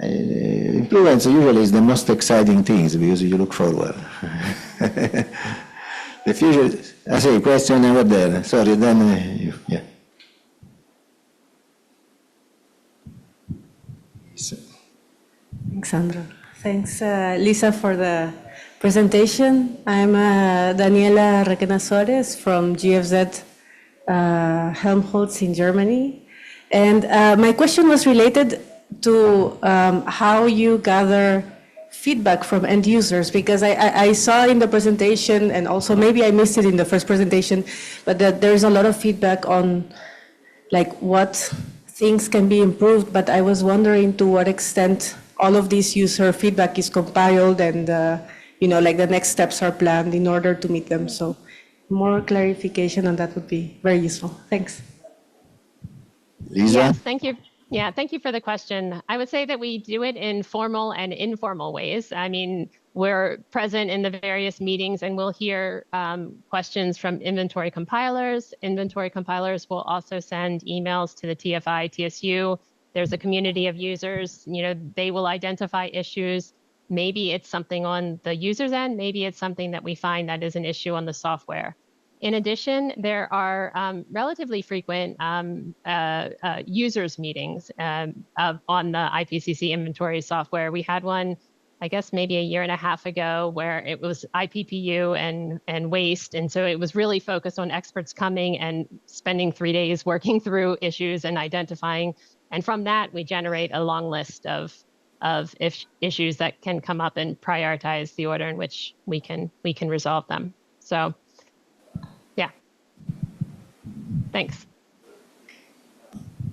Improvements usually is the most exciting things because you look forward. The future, I say question over there, sorry, then yeah. Thanks, Sandro. Thanks, Lisa, for the presentation. I'm Daniela Requena Suarez from GFZ Helmholtz in Germany. And my question was related to how you gather feedback from end users, because I saw in the presentation, and also maybe I missed it in the first presentation, but that there's a lot of feedback on like what things can be improved, but I was wondering to what extent all of this user feedback is compiled and you know, like the next steps are planned in order to meet them. So more clarification on that would be very useful. Thanks. Lisa? Yes, thank you. Yeah, thank you for the question. I would say that we do it in formal and informal ways. I mean, we're present in the various meetings and we'll hear questions from inventory compilers. Inventory compilers will also send emails to the TFI, TSU. There's a community of users, they will identify issues. Maybe it's something on the user's end, maybe it's something that we find that is an issue on the software. In addition, there are relatively frequent users meetings on the IPCC inventory software. We had one, I guess, maybe a year and a half ago where it was IPPU and waste. And so it was really focused on experts coming and spending 3 days working through issues and identifying. And from that, we generate a long list of issues that can come up and prioritize the order in which we can resolve them. So thanks.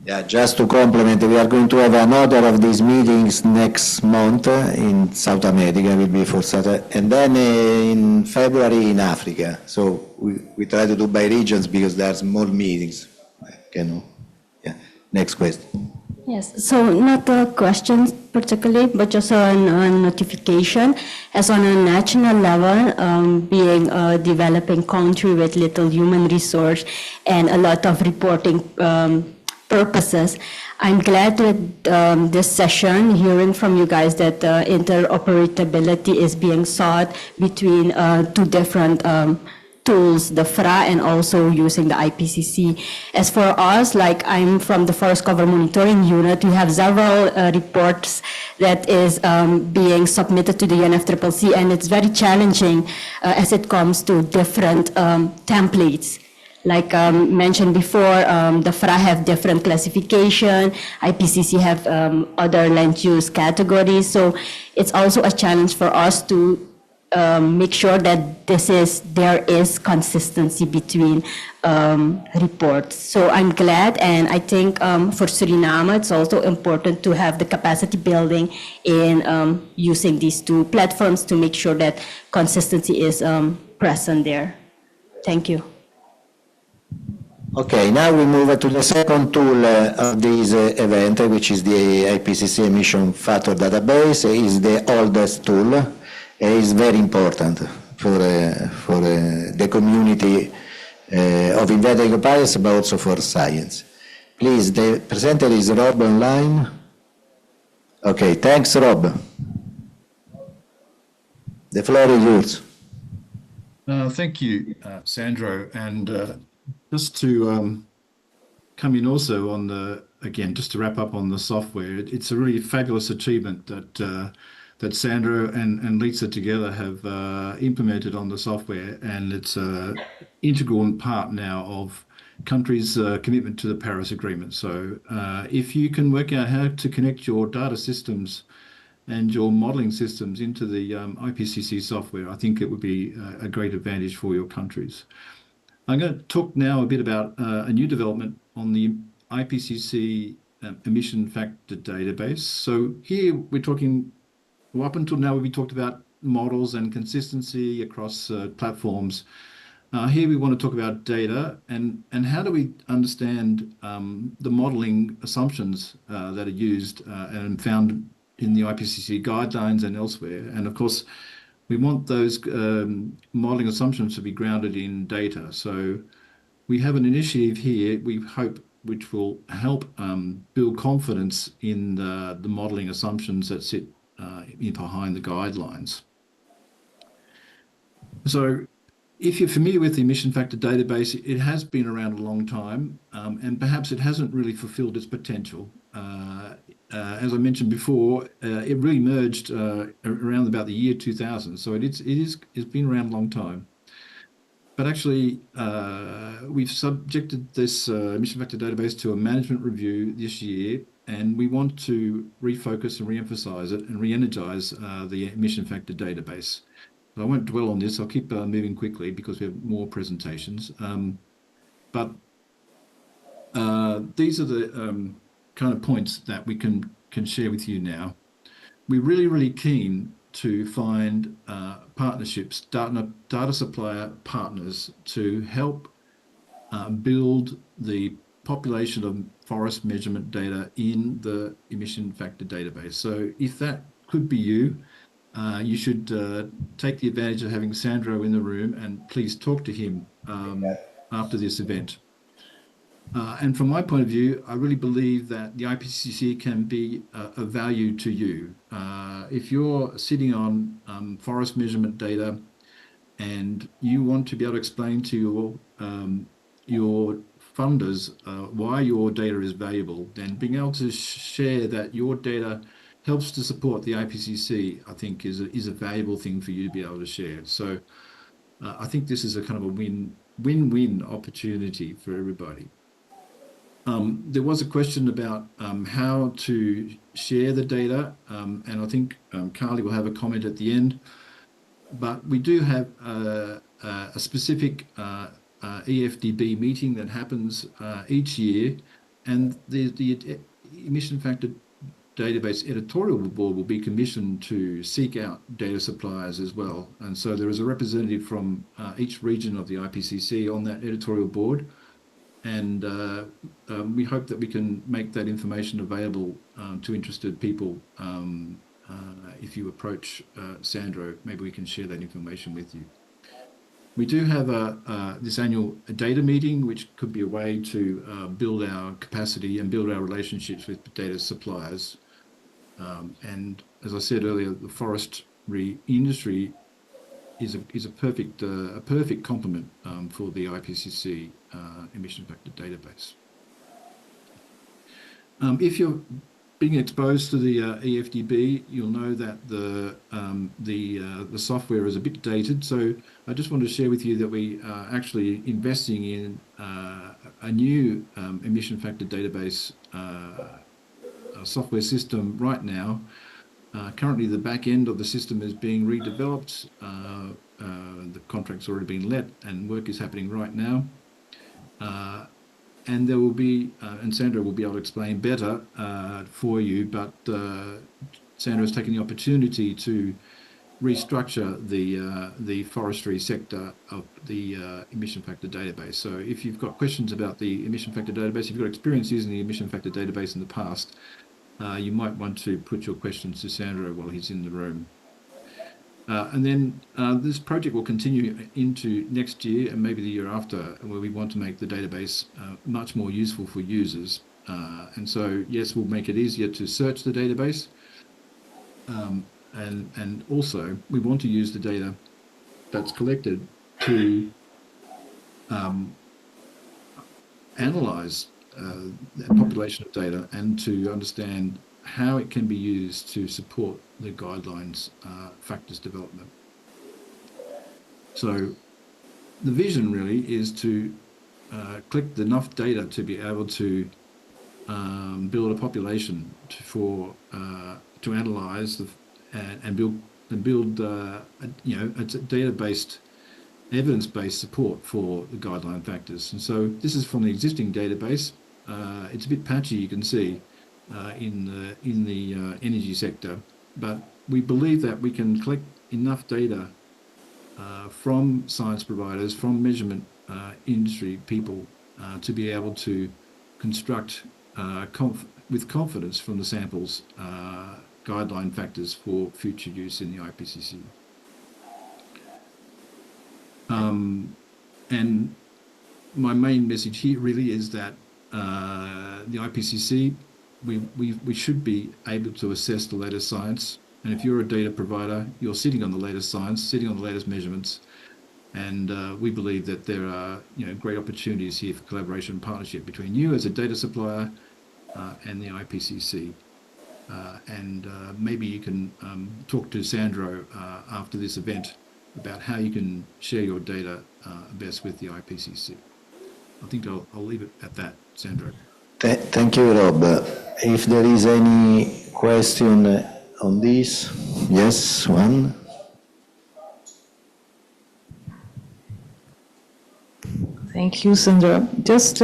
Yeah, just to complement, we are going to have another of these meetings next month in South America, will be for South, and then in February in Africa. So we try to do by regions because there are small meetings. Yeah. Next question. Yes, so not a question particularly, but just a notification. As on a national level, being a developing country with little human resource and a lot of reporting purposes, I'm glad that this session, hearing from you guys that interoperability is being sought between two different tools, the FRA and also using the IPCC. As for us, like I'm from the Forest Cover Monitoring Unit, we have several reports that is being submitted to the UNFCCC, and it's very challenging as it comes to different templates. Like mentioned before, the FRA have different classification, IPCC have other land use categories, so it's also a challenge for us to make sure that there is consistency between reports. So I'm glad, and I think for Suriname, it's also important to have the capacity building in using these two platforms to make sure that consistency is present there. Thank you. Okay, now we move to the second tool of this event, which is the IPCC emission factor database. It is the oldest tool. It is very important for the community of inventory compilers, but also for science. Please, the presenter is Rob online. Okay, thanks, Rob. The floor is yours. Thank you, Sandro. And just to come in also on again, just to wrap up on the software, it's a really fabulous achievement that Sandro and Lisa together have implemented on the software, and it's an integral part now of countries' commitment to the Paris Agreement. So if you can work out how to connect your data systems and your modeling systems into the IPCC software, I think it would be a great advantage for your countries. I'm going to talk now a bit about a new development on the IPCC emission factor database. So here we're talking, well, up until now we talked about models and consistency across platforms. Here we want to talk about data and how do we understand the modeling assumptions that are used and found in the IPCC guidelines and elsewhere. And of course, we want those modeling assumptions to be grounded in data. So we have an initiative here, we hope, which will help build confidence in the modeling assumptions that sit behind the guidelines. So if you're familiar with the emission factor database, it has been around a long time, and perhaps it hasn't really fulfilled its potential. As I mentioned before, it really emerged around about the year 2000, so it's been around a long time. But actually, we've subjected this emission factor database to a management review this year, and we want to refocus and re-emphasize it and re-energize the emission factor database. I won't dwell on this. I'll keep moving quickly because we have more presentations. But these are the kind of points that we can share with you now. We're really keen to find partnerships, data supplier partners to help build the population of forest measurement data in the emission factor database. So if that could be you, you should take the advantage of having Sandro in the room and please talk to him after this event. And from my point of view, I really believe that the IPCC can be of value to you. If you're sitting on forest measurement data and you want to be able to explain to your funders why your data is valuable, then being able to share that your data helps to support the IPCC, I think is a valuable thing for you to be able to share. So I think this is a kind of a win-win opportunity for everybody. There was a question about how to share the data, and I think Carly will have a comment at the end. But we do have a specific EFDB meeting that happens each year, and the emission factor database editorial board will be commissioned to seek out data suppliers as well. And so there is a representative from each region of the IPCC on that editorial board. And we hope that we can make that information available to interested people. If you approach Sandro, maybe we can share that information with you. We do have this annual data meeting, which could be a way to build our capacity and build our relationships with data suppliers. And as I said earlier, the forestry industry is a perfect complement for the IPCC emission factor database. If you're being exposed to the EFDB, you'll know that the software is a bit dated. So I just wanted to share with you that we are actually investing in a new emission factor database software system right now. Currently, the back end of the system is being redeveloped. The contract's already been let, and work is happening right now. And there will be, and Sandra will be able to explain better for you, but Sandra has taken the opportunity to restructure the forestry sector of the emission factor database. So if you've got questions about the emission factor database, if you've got experience using the emission factor database in the past, you might want to put your questions to Sandro while he's in the room. And then this project will continue into next year and maybe the year after, where we want to make the database much more useful for users. And so, yes, we'll make it easier to search the database. And also, we want to use the data that's collected to analyze a population of data and to understand how it can be used to support the guidelines factors development. So the vision really is to collect enough data to be able to build a population to analyze and build it's a data-based, evidence-based support for the guideline factors. And so this is from the existing database. It's a bit patchy, you can see, in the energy sector, but we believe that we can collect enough data from science providers, from measurement industry people, to be able to construct with confidence from the samples guideline factors for future use in the IPCC. And my main message here really is that the IPCC, we should be able to assess the latest science. And if you're a data provider, you're sitting on the latest science, sitting on the latest measurements. And we believe that there are great opportunities here for collaboration and partnership between you as a data supplier and the IPCC. And maybe you can talk to Sandro after this event about how you can share your data best with the IPCC. I think I'll leave it at that, Sandro. Thank you, Rob. If there is any question on this, yes, one. Thank you, Sandra. Just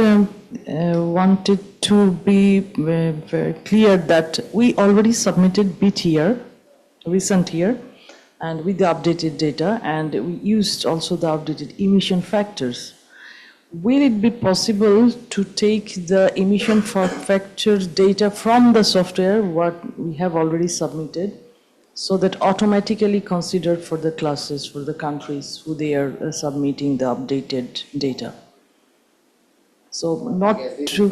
wanted to be very clear that we already submitted BTR recent year and with the updated data, and we used also the updated emission factors. will it be possible to take the emission factor data from the software, what we have already submitted, so that automatically considered for the classes, for the countries who they are submitting the updated data? So not to...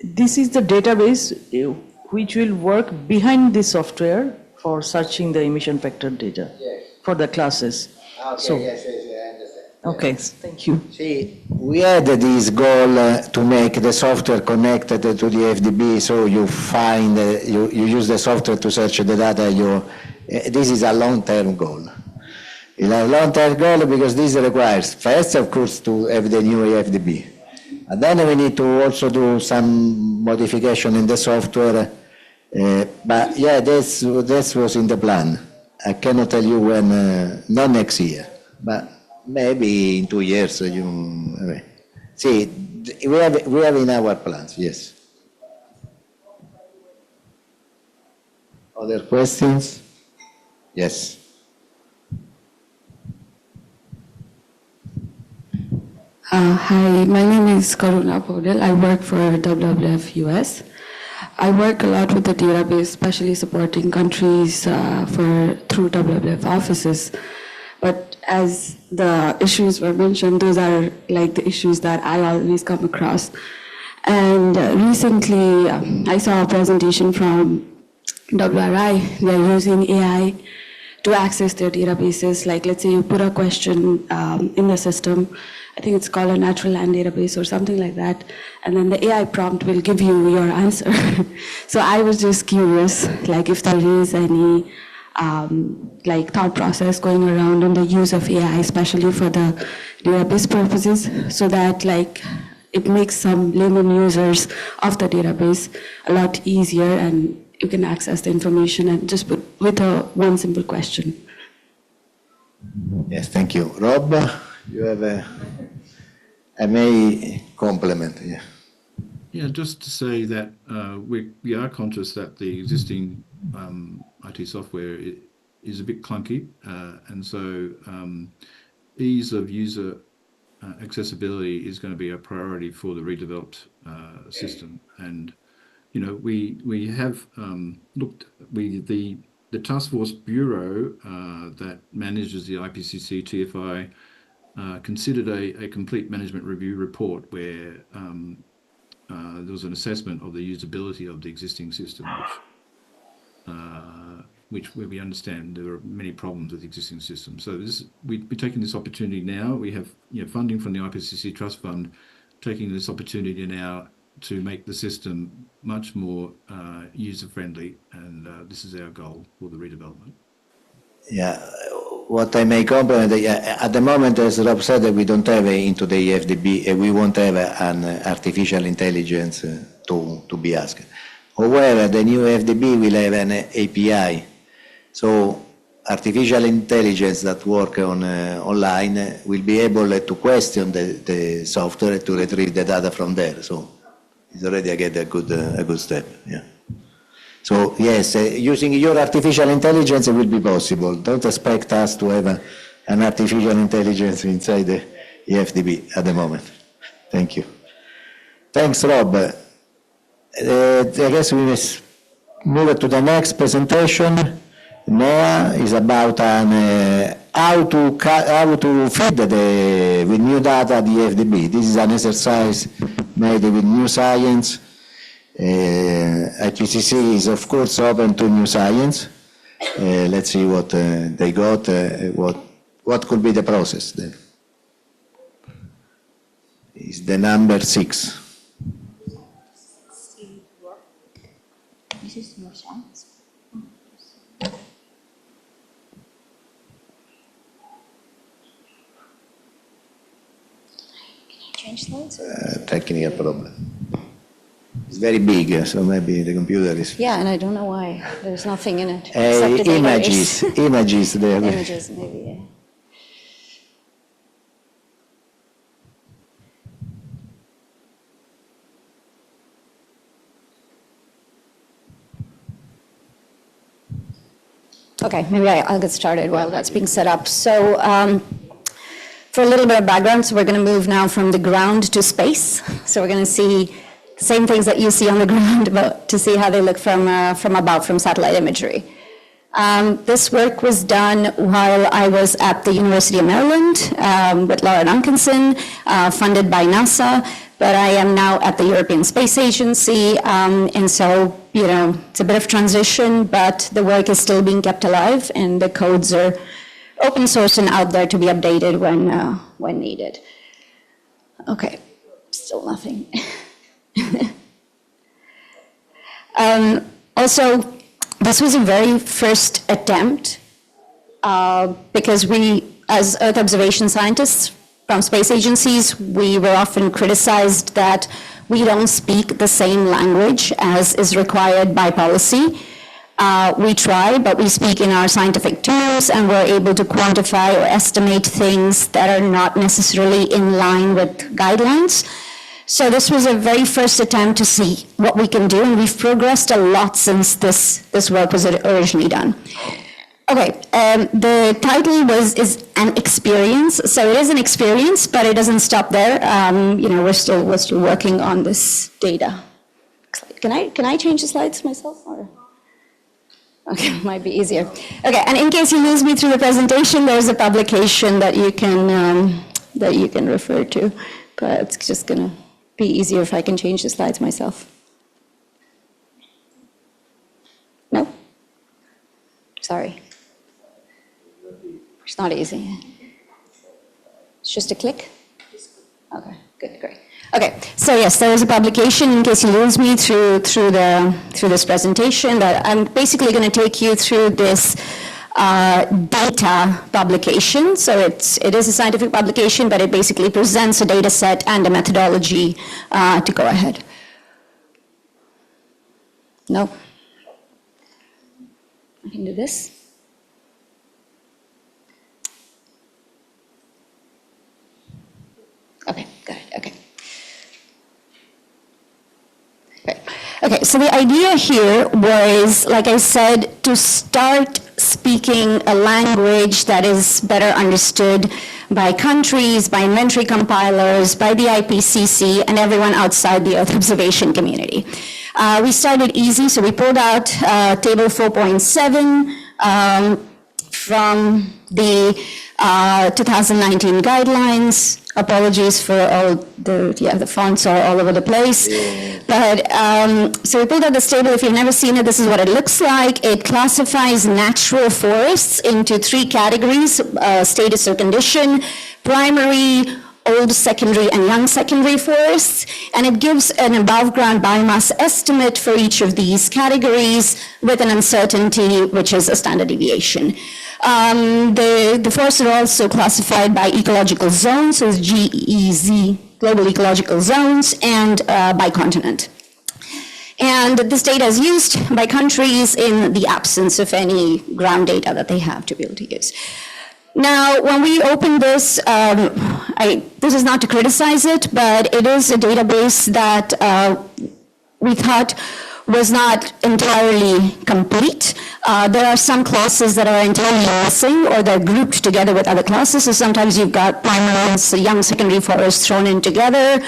This is the database which will work behind the software for searching the emission factor data for the classes. So, I understand. okay, thank you. See, we had this goal to make the software connected to the FDB, so you find, you use the software to search the data. This is a long-term goal. It's a long-term goal because this requires, first, of course, to have the new FDB. And then we need to also do some modification in the software. But yeah, this was in the plan. I cannot tell you when, not next year, but maybe in 2 years. See, we have in our plans, yes. Other questions? Yes. Hi, my name is Karuna Podel. I work for WWF US. I work a lot with the database, especially supporting countries through WWF offices. But as the issues were mentioned, those are like the issues that I always come across. And recently, I saw a presentation from WRI. They're using AI to access their databases. Like, let's say you put a question in the system. I think it's called a natural land database or something like that. And then the AI prompt will give you your answer. So I was just curious, like if there is any like thought process going around on the use of AI, especially for the database purposes, so that like it makes some layman users of the database a lot easier and you can access the information and just put with one simple question. Yes, thank you. Rob, you have I may compliment, yeah. Yeah, just to say that we are conscious that the existing IT software is a bit clunky, and so ease of user accessibility is going to be a priority for the redeveloped system. And you know, we have looked. The Task Force Bureau that manages the IPCC TFI considered a complete management review report where there was an assessment of the usability of the existing system, where we understand there are many problems with the existing system. So we're taking this opportunity now. We have funding from the IPCC Trust Fund, taking this opportunity now to make the system much more user-friendly, and this is our goal for the redevelopment. Yeah, what I may compliment, at the moment, as Rob said, we don't have into the FDB, we won't have an artificial intelligence to be asked. However, the new FDB will have an API, so artificial intelligence that work online will be able to question the software to retrieve the data from there. So it's already a good step. Yeah. So yes, using your artificial intelligence will be possible. Don't expect us to have an artificial intelligence inside the FDB at the moment. Thank you. Thanks, Rob. I guess we must move to the next presentation. Noah is about how to feed with new data the FDB. This is an exercise made with new science. IPCC is of course open to new science. Let's see what they got, what could be the process then. Is the number 6. This is your chance. Can I change slides? Technical problem. It's very big, so maybe the computer is... Yeah, and I don't know why. There's nothing in it. Except the images there. Images, maybe, yeah. Okay, maybe I'll get started while that's being set up. So For a little bit of background, so we're going to move now from the ground to space. So we're going to see the same things that you see on the ground, but to see how they look from above, from satellite imagery. This work was done while I was at the University of Maryland with Laura Duncanson, funded by NASA, but I am now at the European Space Agency, and so, you know, it's a bit of transition, but the work is still being kept alive, and the codes are open source and out there to be updated when needed. Okay, still nothing. Also, this was a very first attempt because we, as Earth observation scientists from space agencies, we were often criticized that we don't speak the same language as is required by policy. We try, but we speak in our scientific terms, and we're able to quantify or estimate things that are not necessarily in line with guidelines. So this was a very first attempt to see what we can do, and we've progressed a lot since this work was originally done. Okay, the title is an experience. So it is an experience, but it doesn't stop there. You know, we're still working on this data. Can I change the slides myself, or? Okay, might be easier. Okay, and in case you lose me through the presentation, there's a publication that you can refer to, but it's just gonna be easier if I can change the slides myself. No? Sorry. It's not easy. It's just a click? Okay, good, great. Okay, so yes, there is a publication, in case you lose me through this presentation, that I'm basically going to take you through this data publication. So it is a scientific publication, but it basically presents a data set and a methodology to go ahead. No? I can do this. Okay, got it, okay. Okay, so the idea here was, like I said, to start speaking a language that is better understood by countries, by inventory compilers, by the IPCC, and everyone outside the Earth observation community. We started easy, so we pulled out table 4.7 from the 2019 guidelines. Apologies for all the fonts are all over the place. But, so we pulled out this table. If you've never seen it, this is what it looks like. It classifies natural forests into 3 categories, status or condition: primary, old secondary, and young secondary forests. And it gives an above-ground biomass estimate for each of these categories with an uncertainty, which is a standard deviation. The forests are also classified by ecological zones, so it's GEZ, global ecological zones, and by continent. And this data is used by countries in the absence of any ground data that they have to be able to use. Now, when we opened this, this is not to criticize it, but it is a database that we thought was not entirely complete. There are some classes that are entirely missing, or they're grouped together with other classes. So sometimes you've got primary and young secondary forests thrown in together.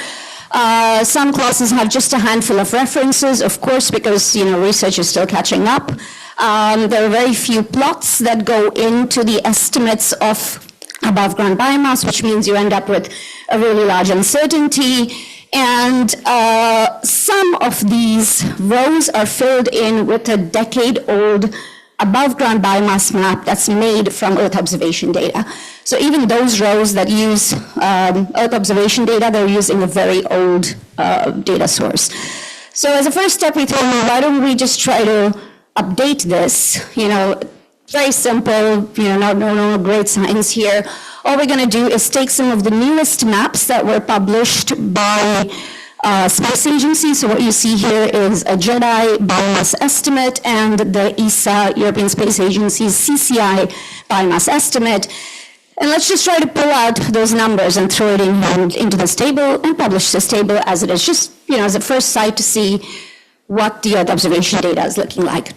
Some classes have just a handful of references, of course, because research is still catching up. There are very few plots that go into the estimates of above ground biomass, which means you end up with a really large uncertainty. And some of these rows are filled in with a decade-old above-ground biomass map that's made from Earth observation data. So even those rows that use Earth observation data, they're using a very old data source. So as a first step, we thought, well, why don't we just try to update this? Very simple, no great science here. All we're going to do is take some of the newest maps that were published by space agencies. So what you see here is a JEDI biomass estimate and the ESA, European Space Agency's CCI biomass estimate. And let's just try to pull out those numbers and throw it into this table and publish this table as it is, just as a first sight to see what the Earth observation data is looking like.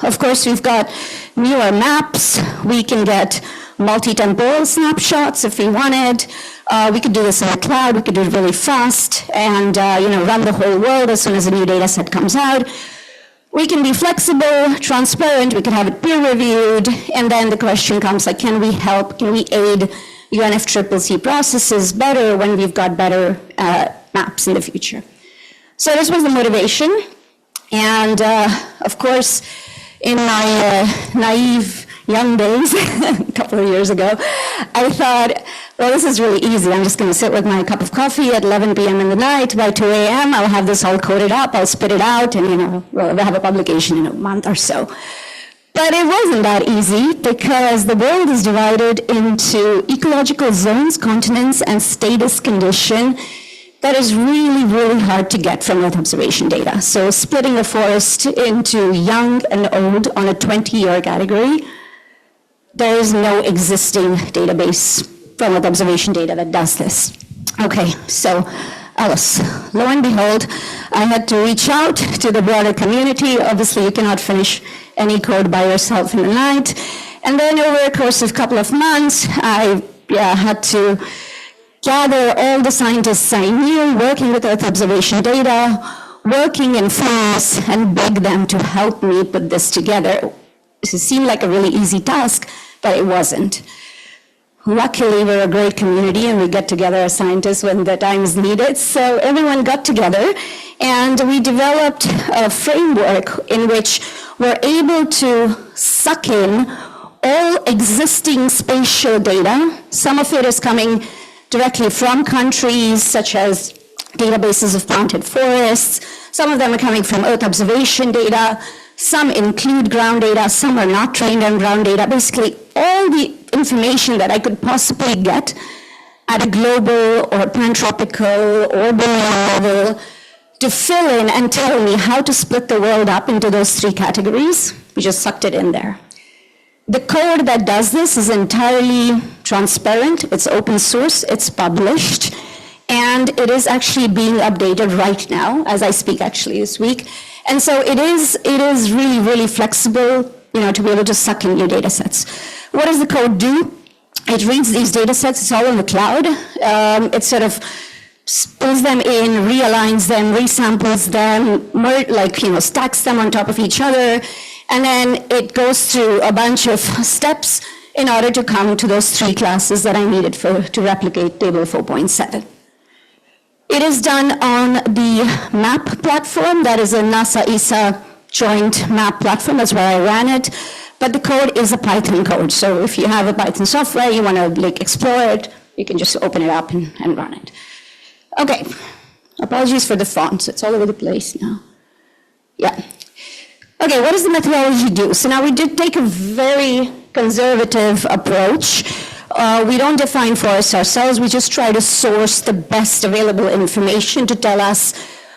Of course, we've got newer maps. We can get multi-temporal snapshots if we wanted. We could do this in the cloud. We could do it really fast and run the whole world as soon as a new data set comes out. We can be flexible, transparent, we can have it peer-reviewed, and then the question comes like, can we help, can we aid UNFCCC processes better when we've got better maps in the future? So this was the motivation, and of course, in my naive young days, a couple of years ago, I thought, well, this is really easy. I'm just going to sit with my cup of coffee at 11 p.m. in the night. By 2 a.m., I'll have this all coded up. I'll spit it out, and we'll have a publication in a month or so. But it wasn't that easy because the world is divided into ecological zones, continents, and status condition that is really, really hard to get from Earth observation data. So splitting the forest into young and old on a 20-year category, there is no existing database from Earth observation data that does this. Okay, so Alice, lo and behold, I had to reach out to the broader community. Obviously, you cannot finish any code by yourself in a night. And then over the course of a couple of months, I had to gather all the scientists I knew working with Earth observation data, working in France, and beg them to help me put this together. It seemed like a really easy task, but it wasn't. Luckily, we're a great community and we get together as scientists when the time is needed. So everyone got together and we developed a framework in which we're able to suck in all existing spatial data. Some of it is coming directly from countries such as databases of planted forests. Some of them are coming from Earth observation data. Some include ground data, some are not trained on ground data. Basically, all the information that I could possibly get at a global or pantropical or global level to fill in and tell me how to split the world up into those three categories. We just sucked it in there. The code that does this is entirely transparent. It's open source. It's published. And it is actually being updated right now, as I speak actually this week. And so it is really, really flexible, to be able to suck in new data sets. What does the code do? It reads these data sets, it's all in the cloud. It sort of pulls them in, realigns them, resamples them, stacks them on top of each other. And then it goes through a bunch of steps in order to come to those three classes that I needed to replicate table 4.7. It is done on the MAP platform. That is a NASA-ESA joint MAP platform. That's where I ran it. But the code is a Python code. So if you have a Python software, you want to explore it, you can just open it up and run it. Okay. Apologies for the fonts. It's all over the place now. Yeah. Okay, what does the methodology do? So now we did take a very conservative approach. We don't define forests ourselves. We just try to source the best available information to tell us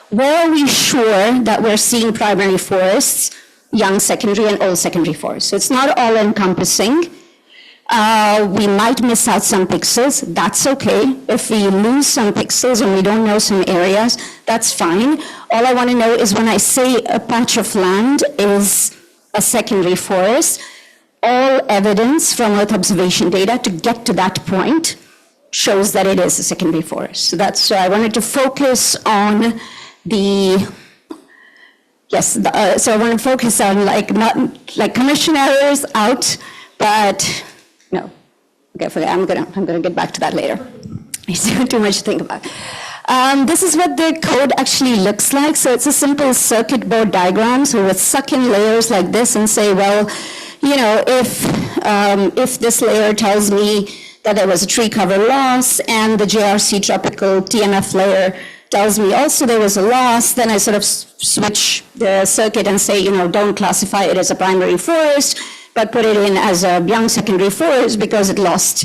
where are we sure that we're seeing primary forests, young secondary and old secondary forests. So it's not all encompassing. We might miss out some pixels. That's okay. If we lose some pixels and we don't know some areas, that's fine. All I want to know is when I say a patch of land is a secondary forest, all evidence from Earth observation data to get to that point shows that it is a secondary forest. So that's why I wanted to focus on so I want to focus on not commission errors out, but no. Okay, forget. I'm gonna get back to that later. It's too much to think about. This is what the code actually looks like. So it's a simple circuit board diagram. So we'll suck in layers like this and say, well, if this layer tells me that there was a tree cover loss and the JRC tropical TMF layer tells me also there was a loss, then I sort of switch the circuit and say, don't classify it as a primary forest, but put it in as a young secondary forest because it lost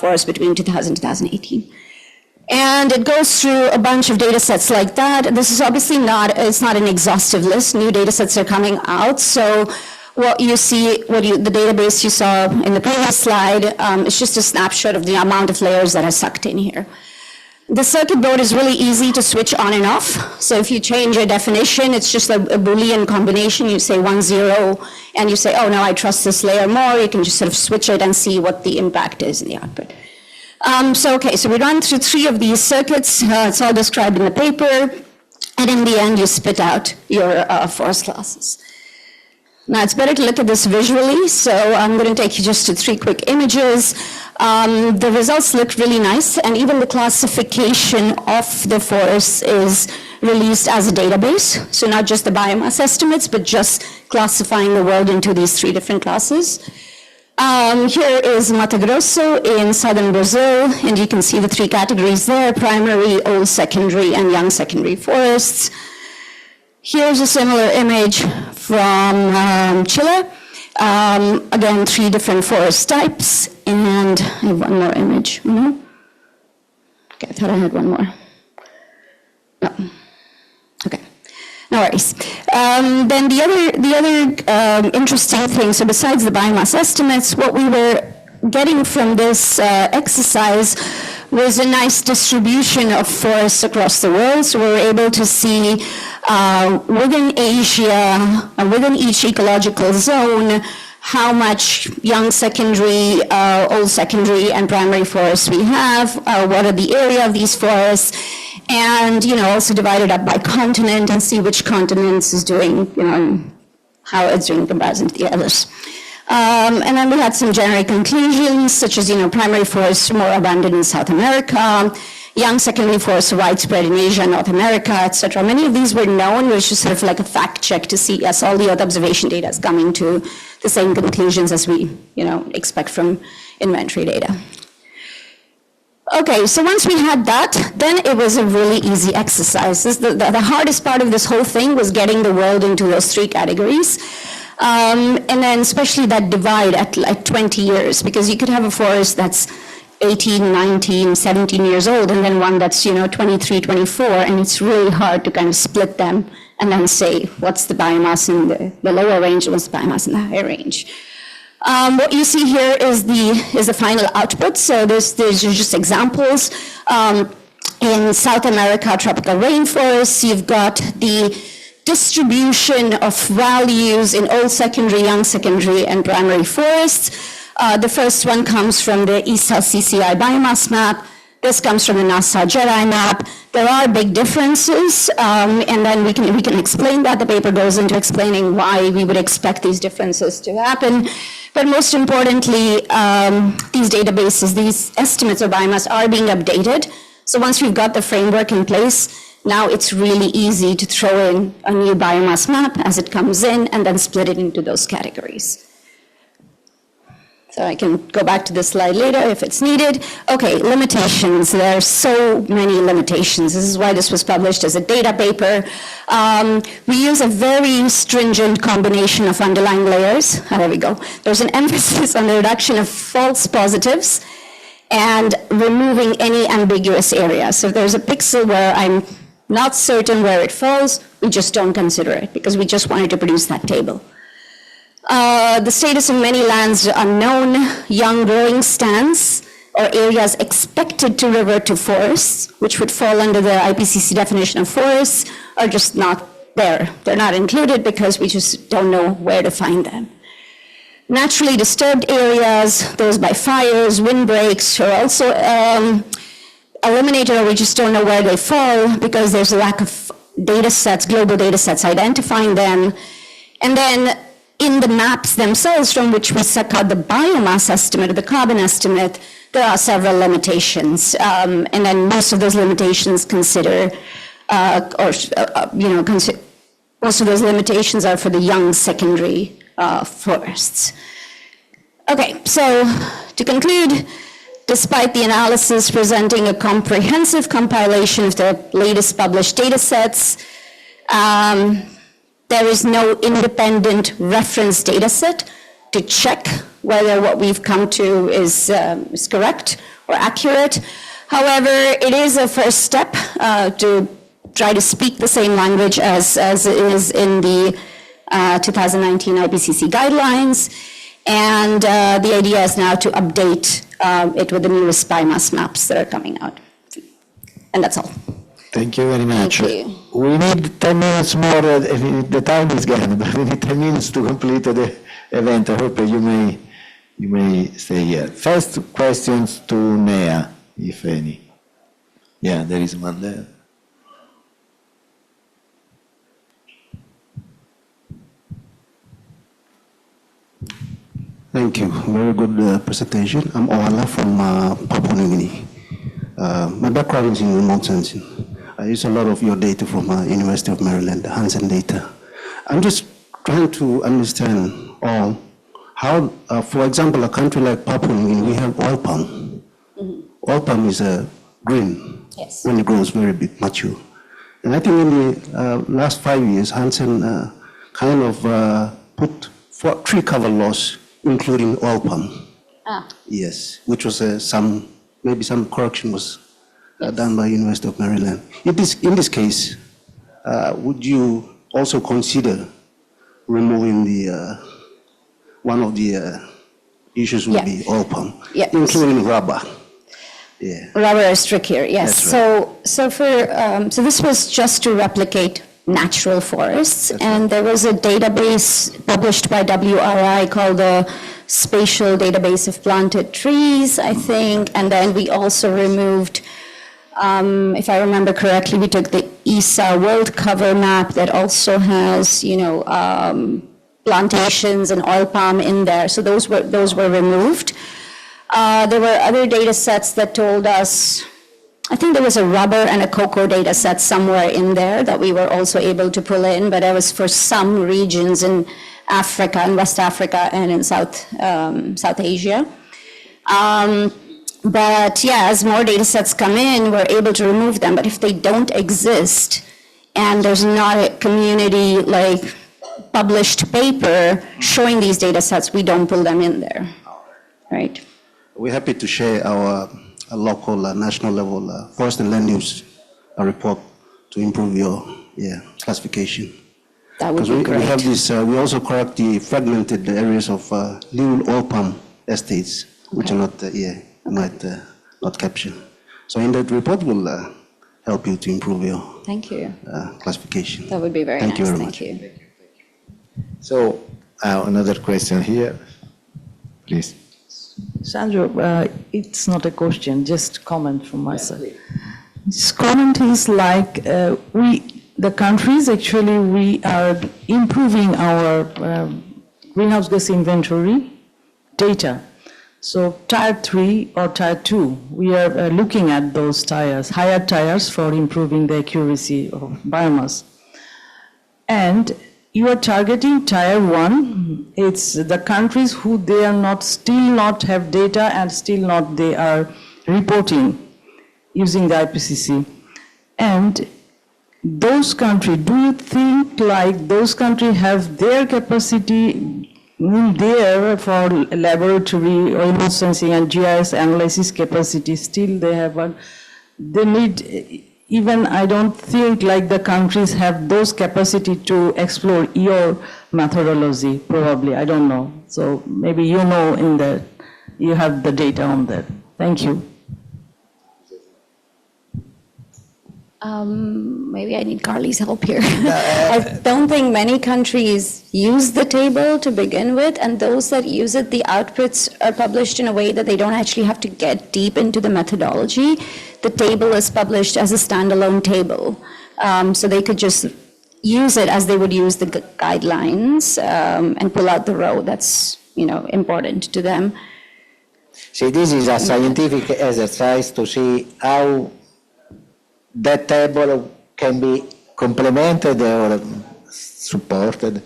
forest between 2000 and 2018. And it goes through a bunch of data sets like that. This is obviously it's not an exhaustive list. New data sets are coming out. So what you see, the database you saw in the previous slide, is just a snapshot of the amount of layers that are sucked in here. The circuit board is really easy to switch on and off. So if you change your definition, it's just a Boolean combination. You say 1, 0, and you say, oh, no, I trust this layer more. You can just sort of switch it and see what the impact is in the output. So we run through 3 of these circuits. It's all described in the paper. And in the end, you spit out your forest classes. Now, it's better to look at this visually, so I'm going to take you just to 3 quick images. The results look really nice, and even the classification of the forests is released as a database. So not just the biomass estimates, but just classifying the world into these 3 different classes. Here is Mato Grosso in southern Brazil, and you can see the 3 categories there: primary, old secondary, and young secondary forests. Here's a similar image from Chile. Again, 3 different forest types, and I have one more image. Okay, I thought I had one more. No. Okay, no worries. Then the other interesting thing, so besides the biomass estimates, what we were getting from this exercise was a nice distribution of forests across the world. So we were able to see within Asia, within each ecological zone, how much young secondary, old secondary, and primary forests we have, what are the area of these forests, and also divide it up by continent and see which continents is doing, and how it's doing in comparison to the others. And then we had some generic conclusions, such as, primary forests more abundant in South America, young secondary forests widespread in Asia, North America, etc. Many of these were known. It was just sort of like a fact check to see, yes, all the other observation data is coming to the same conclusions as we, expect from inventory data. Okay, so once we had that, then it was a really easy exercise. The hardest part of this whole thing was getting the world into those 3 categories. And then especially that divide at like 20 years, because you could have a forest that's 18, 19, 17 years old, and then one that's, 23, 24, and it's really hard to kind of split them and then say what's the biomass in the lower range and what's the biomass in the higher range. What you see here is the final output. So there's just examples. In South America, tropical rainforests, you've got the distribution of values in old secondary, young secondary, and primary forests. The first one comes from the ESA CCI biomass map. This comes from the NASA JEDI map. There are big differences, and then we can explain that. The paper goes into explaining why we would expect these differences to happen. But most importantly, these databases, these estimates of biomass are being updated. So once we've got the framework in place, now it's really easy to throw in a new biomass map as it comes in and then split it into those categories. So I can go back to this slide later if it's needed. Okay, limitations. There are so many limitations. This is why this was published as a data paper. We use a very stringent combination of underlying layers. There we go. There's an emphasis on the reduction of false positives and removing any ambiguous area. So if there's a pixel where I'm not certain where it falls, we just don't consider it because we just wanted to produce that table. The status of many lands are unknown. Young growing stands or areas expected to revert to forests, which would fall under the IPCC definition of forests, are just not there. They're not included because we just don't know where to find them. Naturally disturbed areas, those by fires, windbreaks, are also eliminated, or we just don't know where they fall because there's a lack of data sets, global data sets identifying them. And then in the maps themselves from which we suck out the biomass estimate or the carbon estimate, there are several limitations. And then most of those limitations most of those limitations are for the young secondary forests. Okay, so to conclude, despite the analysis presenting a comprehensive compilation of the latest published data sets, there is no independent reference data set to check whether what we've come to is correct or accurate. However, it is a first step to try to speak the same language as is in the 2019 IPCC guidelines. And the idea is now to update it with the newest biomass maps that are coming out. And that's all. Thank you very much. Thank you. We need 10 minutes more. The time is gone, but we need 10 minutes to complete the event. I hope you may stay here. First questions to Nea, if any. Yeah, there is one there. Thank you. Very good presentation. I'm Oala from Papua New Guinea. My background is in remote sensing. I use a lot of your data from University of Maryland, the Hansen data. I'm just trying to understand how, for example, a country like Papua New Guinea, we have oil palm. Mm-hmm. Oil palm is green Yes. when it grows very big, mature. And I think in the last 5 years, Hansen kind of put 3 cover laws, including oil palm. Yes, which was maybe some correction was done by University of Maryland. In this case, would you also consider removing one of the issues would be oil palm, including rubber? Yeah. Rubber is trickier, yes. That's So this was just to replicate natural forests, and there was a database published by WRI called the Spatial Database of Planted Trees, I think, and then we also removed, if I remember correctly, we took the ESA world cover map that also has, plantations and oil palm in there, so those were removed. There were other data sets that told us, I think there was a rubber and a cocoa data set somewhere in there that we were also able to pull in, but it was for some regions in Africa, in West Africa, and in South Asia. But yeah, as more data sets come in, we're able to remove them. But if they don't exist, and there's not a community like published paper showing these data sets, we don't pull them in there, right? We're happy to share our local, national level forest and land use report to improve your classification. That would be Because great. we have this, we also correct the fragmented areas of little oil palm estates, which are not captured. So in that report, we'll help you to improve your Thank you. classification. That would be very Thank you nice. very Thank much. you. So, another question here, please. Sandro, it's not a question, just comment from my side. This comment is like the countries, actually, we are improving our greenhouse gas inventory data. So tier 3 or tier 2, we are looking at those tiers, higher tiers for improving the accuracy of biomass. And you are targeting tier 1, it's the countries who they are still not have data and still not they are reporting using the IPCC. And those countries, do you think like those countries have their capacity in there for laboratory or remote sensing and GIS analysis capacity? Still they have one, they need, even I don't think like the countries have those capacity to explore your methodology, probably, I don't know. So maybe you know in that, you have the data on that. Thank you. Maybe I need Carly's help here. I don't think many countries use the table to begin with, and those that use it, the outputs are published in a way that they don't actually have to get deep into the methodology. The table is published as a standalone table, so they could just use it as they would use the guidelines and pull out the row that's important to them. See, this is a scientific exercise to see how that table can be complemented or supported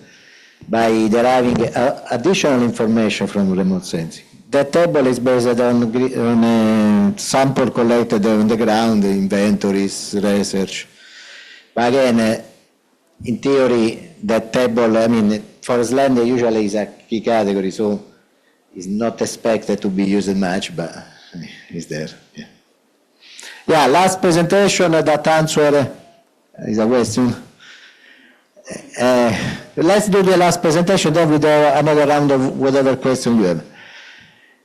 by deriving additional information from remote sensing. That table is based on sample collected on the ground, inventories, research. But again, in theory, that table, forest land usually is a key category, so it's not expected to be used much, but it's there. Yeah, last presentation, that answer is a question. Let's do the last presentation, then we do another round of whatever question you have.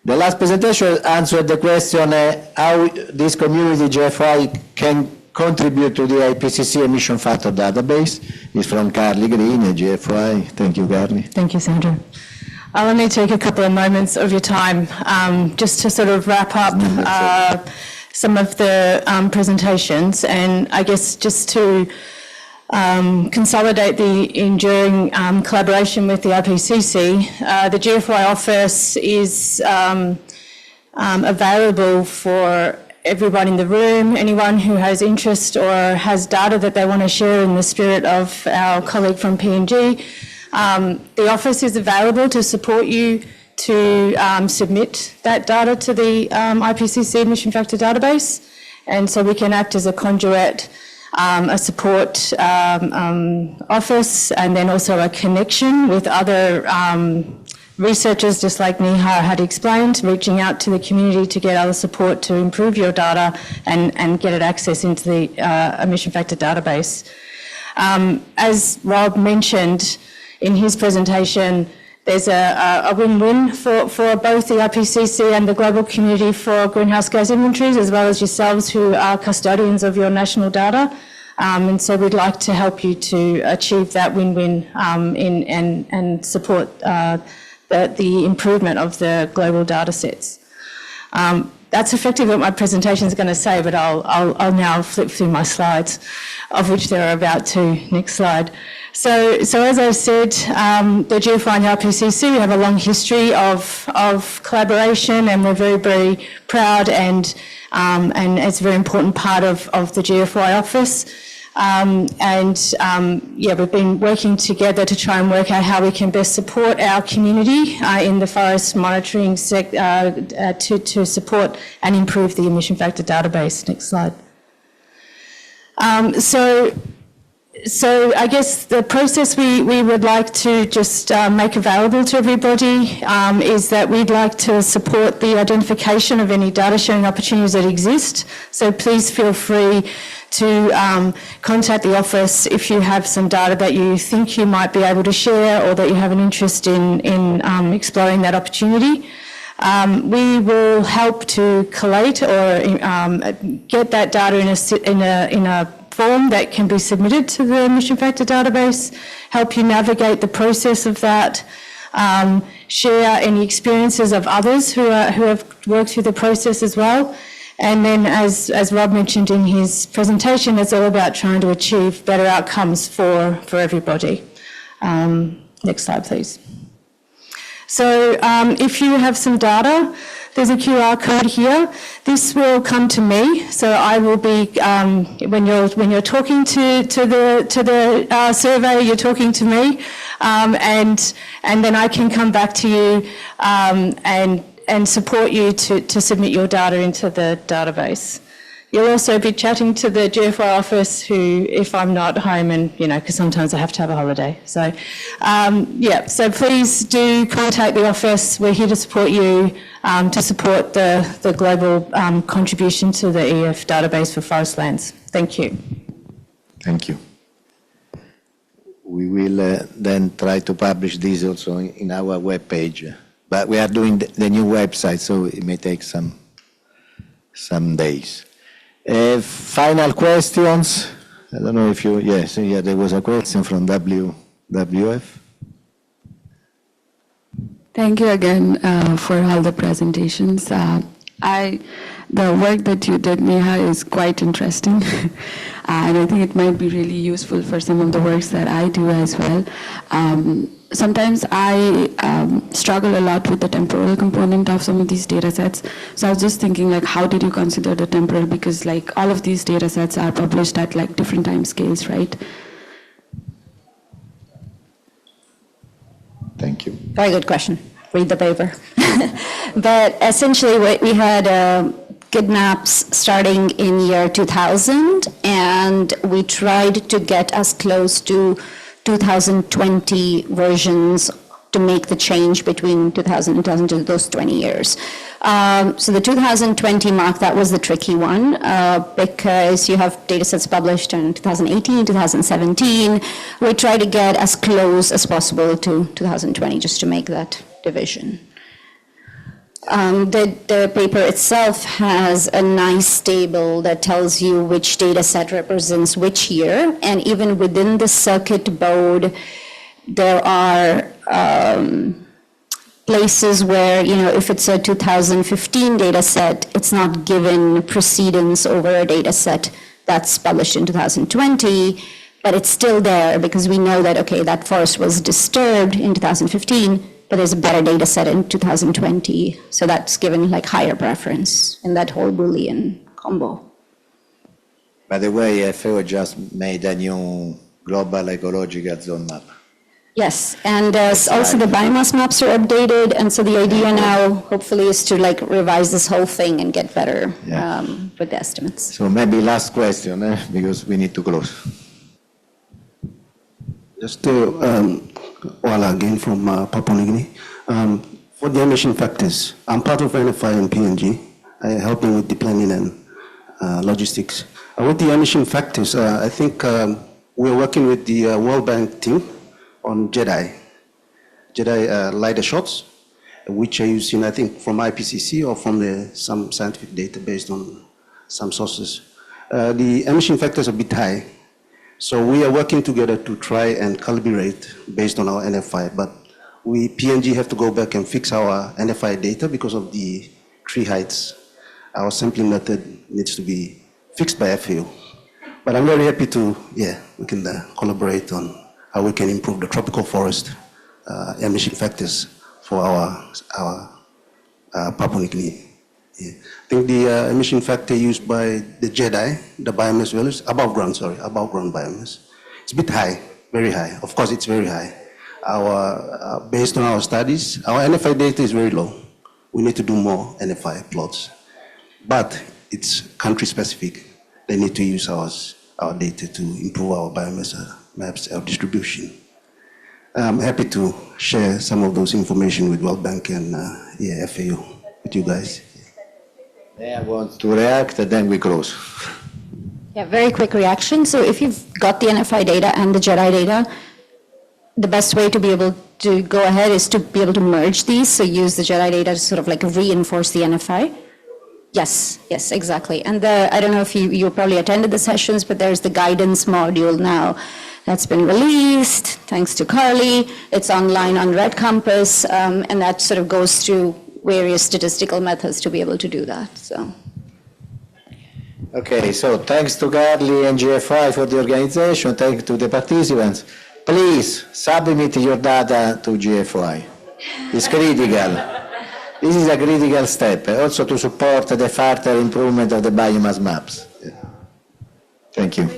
The last presentation answered the question how this community GFOI can contribute to the IPCC emission factor database. It's from Carly Green at GFOI. Thank you, Carly. Thank you, Sandra. Let me take a couple of moments of your time just to sort of wrap up some of the presentations, and I guess just to consolidate the enduring collaboration with the IPCC. The GFOI office is available for everyone in the room, anyone who has interest or has data that they want to share in the spirit of our colleague from PNG. The office is available to support you to submit that data to the IPCC emission factor database, and so we can act as a conduit, a support office, and then also a connection with other researchers, just like Neha had explained, reaching out to the community to get other support to improve your data and get it access into the emission factor database. As Rob mentioned in his presentation, there's a win-win for both the IPCC and the global community for greenhouse gas inventories, as well as yourselves who are custodians of your national data. And so we'd like to help you to achieve that win-win and support the improvement of the global data sets. That's effectively what my presentation is going to say, but I'll now flip through my slides, of which there are about 2. Next slide. So as I said, the GFOI and the IPCC, we have a long history of collaboration, and we're very, very proud, and it's a very important part of the GFOI office. We've been working together to try and work out how we can best support our community in the forest monitoring to support and improve the emission factor database. Next slide. So I guess the process we would like to just make available to everybody is that we'd like to support the identification of any data sharing opportunities that exist. So please feel free to contact the office if you have some data that you think you might be able to share, or that you have an interest in exploring that opportunity. We will help to collate or get that data in a form that can be submitted to the emission factor database, help you navigate the process of that, share any experiences of others who have worked through the process as well. And then, as Rob mentioned in his presentation, it's all about trying to achieve better outcomes for everybody. Next slide, please. So if you have some data, there's a QR code here. This will come to me, so I will be when you're talking to the survey, you're talking to me, and then I can come back to you and support you to submit your data into the database. You'll also be chatting to the GFOI office, who, if I'm not home, and because sometimes I have to have a holiday. So, so please do contact the office. We're here to support you, to support the global contribution to the EF database for forest lands. Thank you. Thank you. We will then try to publish these also in our webpage. But we are doing the new website, so it may take some days. Final questions? I don't know if you, yes, there was a question from WWF. Thank you again for all the presentations. The work that you did, Neha, is quite interesting. And I think it might be really useful for some of the works that I do as well. Sometimes I struggle a lot with the temporal component of some of these data sets. So I was just thinking, how did you consider the temporal? Because all of these data sets are published at different time scales, right? Thank you. Very good question. Read the paper. But essentially, we had good maps starting in year 2000, and we tried to get as close to 2020 versions to make the change between 2000 and 2000 to those 20 years. So the 2020 mark, that was the tricky one, because you have data sets published in 2018, 2017. We try to get as close as possible to 2020 just to make that division. The paper itself has a nice table that tells you which data set represents which year, and even within the circuit board, there are places where, if it's a 2015 data set, it's not given precedence over a data set that's published in 2020, but it's still there because we know that, okay, that forest was disturbed in 2015, but there's a better data set in 2020. So that's given like higher preference in that whole Boolean combo. By the way, FAO just made a new global ecological zone map. Yes, and also the biomass maps are updated, and so the idea now, hopefully, is to like revise this whole thing and get better with the estimates. So maybe last question, because we need to close. Just Wala again from Papua New Guinea. For the emission factors, I'm part of NFI and PNG, helping with the planning and logistics. With the emission factors, I think we're working with the World Bank team on JEDI LiDAR shots, which are using, I think, from IPCC or from some scientific data based on some sources. The emission factors are a bit high, so we are working together to try and calibrate based on our NFI, but we, PNG, have to go back and fix our NFI data because of the tree heights. Our sampling method needs to be fixed by FAO. But I'm very happy to, we can collaborate on how we can improve the tropical forest emission factors for our Papua New Guinea. I think the emission factor used by the JEDI, the biomass values, above ground biomass, it's a bit high, very high. Of course, it's very high. Based on our studies, our NFI data is very low. We need to do more NFI plots. But it's country specific. They need to use our data to improve our biomass maps, our distribution. I'm happy to share some of those information with World Bank and FAO with you guys. I want to react, and then we close. Yeah, very quick reaction. So if you've got the NFI data and the JEDI data, the best way to be able to go ahead is to be able to merge these. So use the JEDI data to sort of like reinforce the NFI. Yes, exactly. And I don't know if you probably attended the sessions, but there's the guidance module now that's been released, thanks to Carly. It's online on Red Compass, and that sort of goes through various statistical methods to be able to do that. So. Okay, so thanks to Carly and GFOI for the organization. Thanks to the participants. Please submit your data to GFOI. It's critical. This is a critical step, also to support the further improvement of the biomass maps. Thank you.